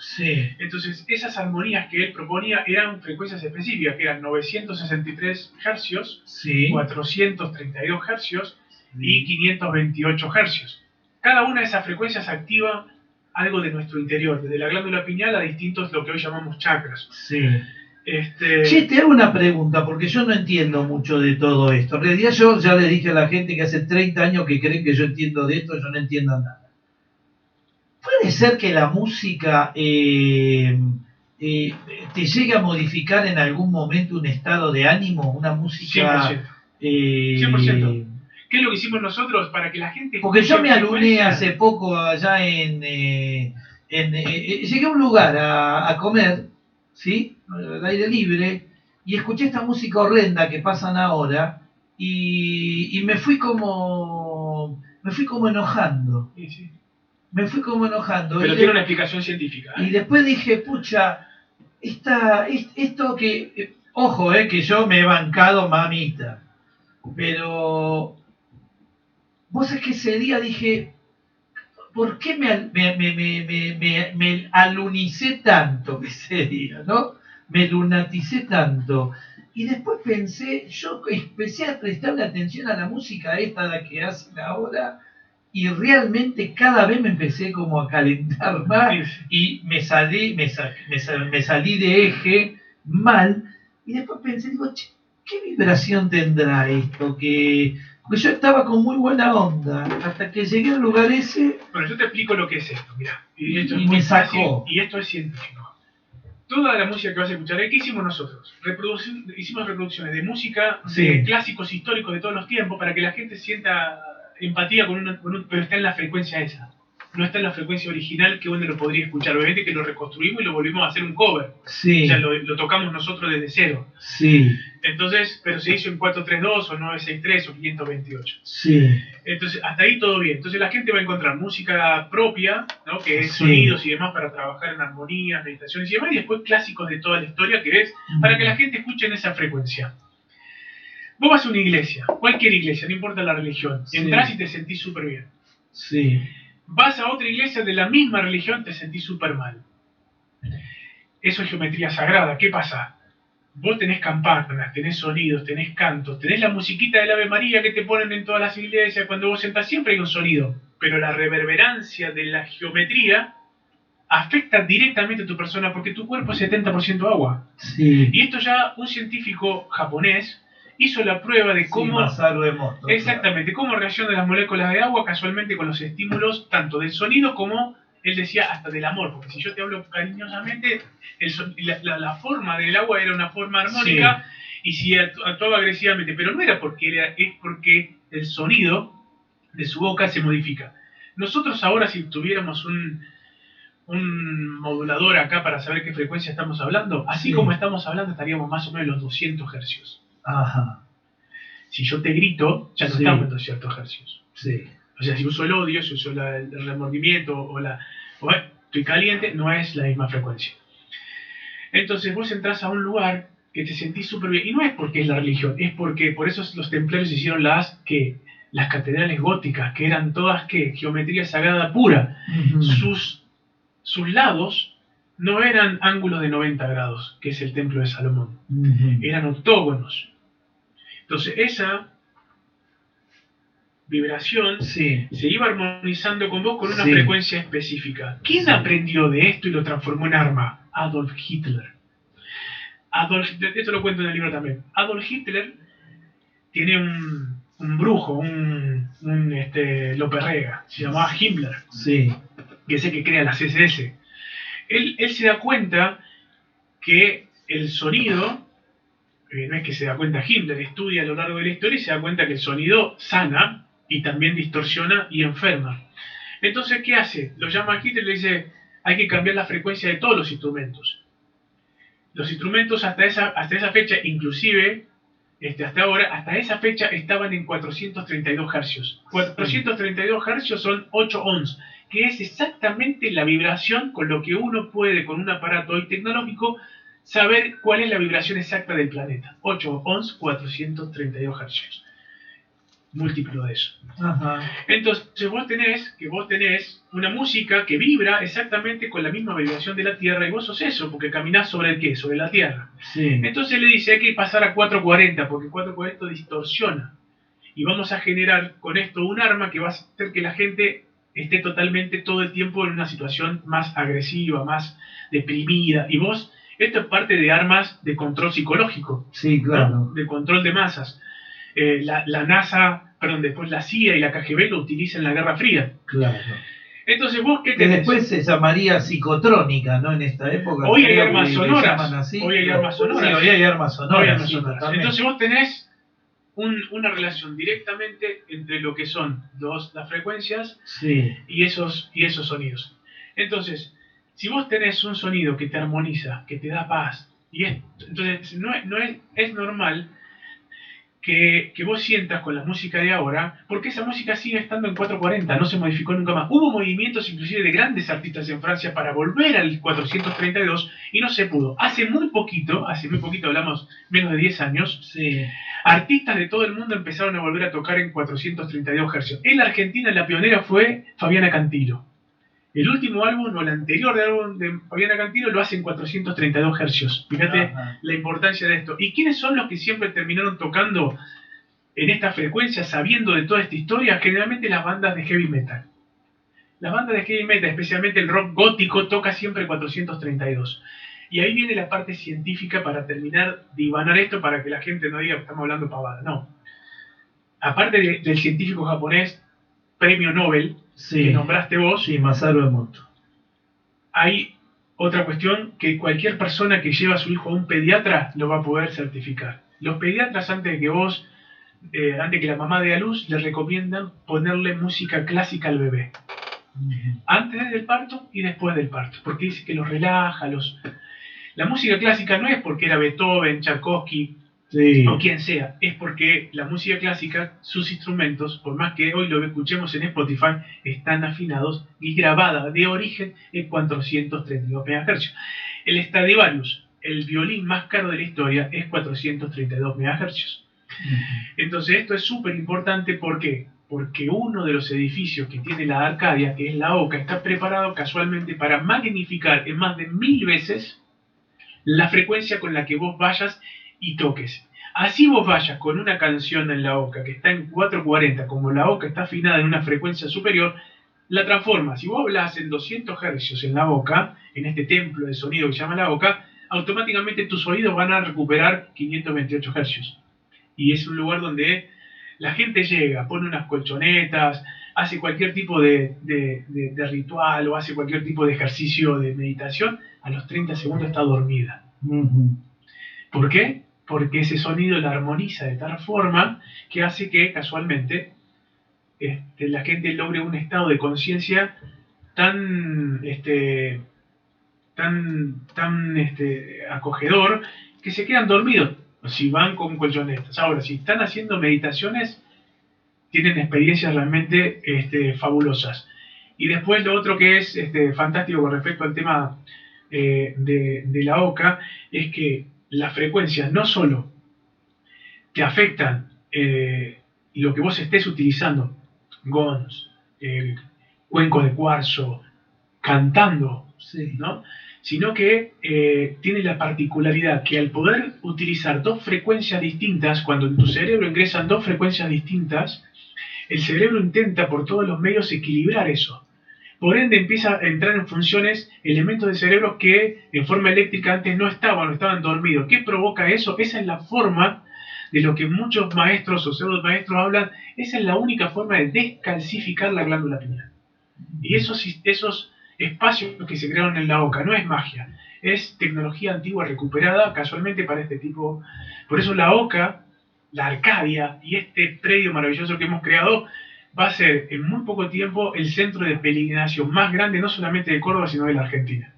Entonces, esas armonías que él proponía eran frecuencias específicas, que eran 963 hercios, 432 hercios y 528 hercios. Cada una de esas frecuencias activa algo de nuestro interior, desde la glándula pineal a distintos, lo que hoy llamamos chakras. Te hago una pregunta, porque yo no entiendo mucho de todo esto. En realidad yo ya le dije a la gente que hace 30 años que creen que yo entiendo de esto, yo no entiendo nada. ¿Puede ser que la música te llegue a modificar en algún momento un estado de ánimo? Una música... 100%. ¿Qué es lo que hicimos nosotros para que la gente... Porque yo me aluné hace poco allá llegué a un lugar a comer, ¿sí? Al aire libre, y escuché esta música horrenda que pasan ahora, y me fui como enojando. Me fui como enojando. Pero tiene una explicación científica. Y después dije, pucha, esto que... Ojo, que yo me he bancado, mamita. Pero... Vos sabés que ese día dije... ¿Por qué me alunicé tanto ese día, no? Me lunaticé tanto. Y después pensé, yo empecé a prestarle atención a la música esta que hacen ahora, y realmente cada vez me empecé como a calentar más, y me salí de eje mal, y después pensé, digo, ¿qué vibración tendrá esto? Porque yo estaba con muy buena onda, hasta que llegué al lugar ese... Bueno, yo te explico lo que es esto, mirá. Y me sacó. Y esto es científico. Toda la música que vas a escuchar, ¿qué hicimos nosotros? Hicimos reproducciones de música, de clásicos históricos de todos los tiempos, para que la gente sienta empatía pero está en la frecuencia esa. No está en la frecuencia original que uno lo podría escuchar. Obviamente que lo reconstruimos y lo volvimos a hacer un cover. O sea, lo tocamos nosotros desde cero. Entonces, pero se hizo en 432 o 963 o 528. Entonces, hasta ahí todo bien. Entonces la gente va a encontrar música propia, ¿no? Que es sonidos y demás para trabajar en armonías, meditaciones y demás, y después clásicos de toda la historia que es para que la gente escuche en esa frecuencia. Vos vas a una iglesia, cualquier iglesia, no importa la religión, entrás y te sentís súper bien. Vas a otra iglesia de la misma religión, te sentís súper mal. eso es geometría sagrada. ¿Qué pasa? Vos tenés campanas, tenés sonidos, tenés cantos, tenés la musiquita del Ave María que te ponen en todas las iglesias. Cuando vos sentás siempre hay un sonido, pero la reverberancia de la geometría afecta directamente a tu persona porque tu cuerpo es 70% agua. Sí. Y esto ya un científico japonés hizo la prueba de cómo... Masaru Emoto, exactamente, cómo reaccionan las moléculas de agua casualmente con los estímulos tanto del sonido como, él decía, hasta del amor. Porque si yo te hablo cariñosamente, la forma del agua era una forma armónica, sí. Y si actuaba agresivamente, pero no era porque es porque el sonido de su boca se modifica. Nosotros ahora, si tuviéramos un modulador acá para saber qué frecuencia estamos hablando, así sí. Como estamos hablando estaríamos más o menos en los 200 hercios. Ajá. Si yo te grito, ya no sí. Estamos en 200 hercios. Sí. O sea, si uso el odio, si uso el remordimiento o estoy caliente, no es la misma frecuencia. Entonces vos entras a un lugar que te sentís súper bien, y no es porque es la religión, es porque por eso los templarios hicieron las catedrales góticas, que eran todas geometría sagrada pura. Uh-huh. Sus lados no eran ángulos de 90 grados, que es el templo de Salomón. Uh-huh. Eran octógonos. Entonces esa vibración sí. Se iba armonizando con vos con una sí. Frecuencia específica. ¿Quién sí. Aprendió de esto y lo transformó en arma? Adolf Hitler. Esto lo cuento en el libro también. Adolf Hitler tiene un brujo, un Loperrega, se llamaba Himmler. Sí. Que es el que crea las SS. Él se da cuenta que el sonido, no es que se da cuenta Himmler, estudia a lo largo de la historia y se da cuenta que el sonido sana y también distorsiona y enferma. Entonces, ¿qué hace? Lo llama a Hitler y le dice, hay que cambiar la frecuencia de todos los instrumentos. Los instrumentos hasta esa fecha, inclusive, hasta ahora, hasta esa fecha estaban en 432 hercios. 432 hercios son 8 ohms, que es exactamente la vibración con lo que uno puede, con un aparato hoy tecnológico, saber cuál es la vibración exacta del planeta. 8 ohms, 432 hercios. Múltiplo de eso. Ajá. Entonces vos tenés una música que vibra exactamente con la misma vibración de la Tierra, y vos sos eso, porque caminás sobre el ¿qué? Sobre la Tierra. Sí. Entonces le dice, hay que pasar a 440, porque 440 distorsiona. Y vamos a generar con esto un arma que va a hacer que la gente esté totalmente todo el tiempo en una situación más agresiva, más deprimida. Y vos, esto es parte de armas de control psicológico. Sí, claro. ¿No? De control de masas. La NASA, después la CIA y la KGB lo utilizan en la Guerra Fría. Claro. Entonces vos, ¿qué que tenés? después se llamaría psicotrónica, ¿no? En esta época. Hoy hay armas sonoras. Hoy hay armas sonoras. Sí, hoy hay armas sonoras. Entonces vos tenés una relación directamente entre lo que son las frecuencias sí. y esos sonidos. Entonces, si vos tenés un sonido que te armoniza, que te da paz, entonces es normal que vos sientas con la música de ahora, porque esa música sigue estando en 440, no se modificó nunca más. Hubo movimientos inclusive de grandes artistas en Francia para volver al 432 y no se pudo. Hace muy poquito, hablamos menos de 10 años, sí. Artistas de todo el mundo empezaron a volver a tocar en 432 hercios. En la Argentina la pionera fue Fabiana Cantilo. El último álbum, o el anterior álbum de Fabiana Cantilo, lo hace en 432 hercios. Fíjate la importancia de esto. ¿Y quiénes son los que siempre terminaron tocando en esta frecuencia, sabiendo de toda esta historia? Generalmente las bandas de heavy metal. Las bandas de heavy metal, especialmente el rock gótico, toca siempre 432. Y ahí viene la parte científica para terminar de hibanar esto, para que la gente no diga que estamos hablando pavada. No. Aparte del científico japonés, premio Nobel, sí. Que nombraste vos, sí, Masaru Emoto. Hay otra cuestión que cualquier persona que lleva a su hijo a un pediatra lo va a poder certificar. Los pediatras, antes que la mamá dé a luz, le recomiendan ponerle música clásica al bebé. Antes del parto y después del parto, porque dice que los relaja. La música clásica no es porque era Beethoven, Tchaikovsky, sí. O quien sea, es porque la música clásica, sus instrumentos, por más que hoy lo escuchemos en Spotify, están afinados y grabadas de origen en 432 MHz. El Stradivarius, el violín más caro de la historia, es 432 MHz. Entonces esto es súper importante, ¿por qué? Porque uno de los edificios que tiene la Arcadia, que es la Oca, está preparado casualmente para magnificar en más de 1000 veces la frecuencia con la que vos vayas y toques. Así vos vayas con una canción en la oca que está en 440, como la oca está afinada en una frecuencia superior, la transforma. Si vos hablas en 200 Hz en la boca, en este templo de sonido que se llama la boca, automáticamente tus oídos van a recuperar 528 Hz. Y es un lugar donde la gente llega, pone unas colchonetas, hace cualquier tipo de ritual o hace cualquier tipo de ejercicio de meditación, a los 30 segundos está dormida. ¿Por qué? Porque ese sonido la armoniza de tal forma que hace que casualmente la gente logre un estado de conciencia tan acogedor que se quedan dormidos si van con colchonetas. Ahora, si están haciendo meditaciones, tienen experiencias realmente fabulosas. Y después lo otro que es fantástico con respecto al tema de la oca es que las frecuencias no solo te afectan lo que vos estés utilizando, gons, cuencos de cuarzo, cantando, sí, ¿no? Sino que tiene la particularidad que al poder utilizar dos frecuencias distintas, cuando en tu cerebro ingresan dos frecuencias distintas, el cerebro intenta por todos los medios equilibrar eso. Por ende empieza a entrar en funciones elementos del cerebro que en forma eléctrica antes no estaban dormidos. ¿Qué provoca eso? Esa es la forma de lo que muchos maestros o pseudo maestros hablan. Esa es la única forma de descalcificar la glándula pineal. Y esos espacios que se crearon en la oca no es magia, es tecnología antigua recuperada casualmente para este tipo. Por eso la oca, la Arcadia y este predio maravilloso que hemos creado va a ser en muy poco tiempo el centro de peregrinación más grande, no solamente de Córdoba, sino de la Argentina.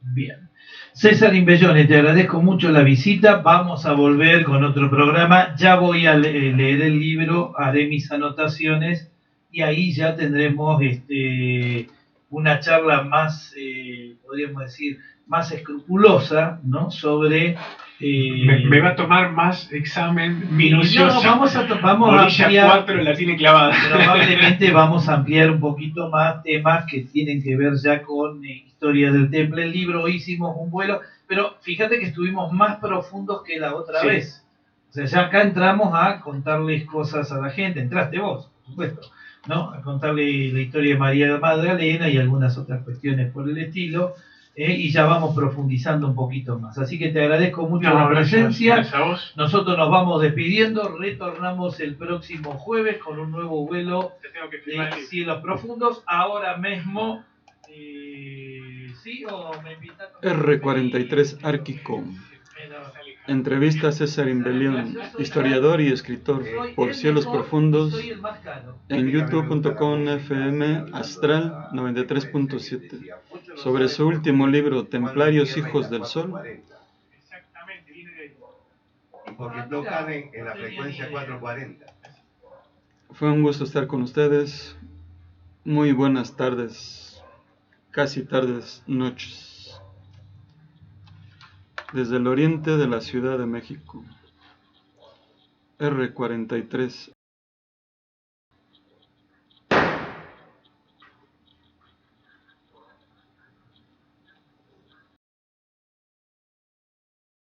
Bien. César Imbellone, te agradezco mucho la visita. Vamos a volver con otro programa. Ya voy a leer el libro, haré mis anotaciones y ahí ya tendremos una charla más, podríamos decir, más escrupulosa, ¿no? Sobre... me va a tomar más examen minucioso. No, vamos a ampliar. 4 la tiene clavada. Probablemente vamos a ampliar un poquito más temas que tienen que ver ya con historia del temple. El libro, hoy hicimos un vuelo, pero fíjate que estuvimos más profundos que la otra vez. O sea, ya acá entramos a contarles cosas a la gente. Entraste vos, por supuesto, ¿no? A contarle la historia de María Magdalena y algunas otras cuestiones por el estilo. Y ya vamos profundizando un poquito más. Así que te agradezco mucho la presencia. Gracias a vos. Nosotros nos vamos despidiendo. Retornamos el próximo jueves con un nuevo vuelo de cielos profundos. Ahora mismo, ¿sí o me invitan? R43 Arquicom. Entrevista a César Imbellone, historiador y escritor, por Cielos Profundos, en youtube.com/FM Astral 93.7, sobre su último libro, Templarios Hijos del Sol. Exactamente, viene de ahí. Porque tocan en la frecuencia 440. Fue un gusto estar con ustedes. Muy buenas tardes, casi tardes, noches. Desde el oriente de la Ciudad de México, R43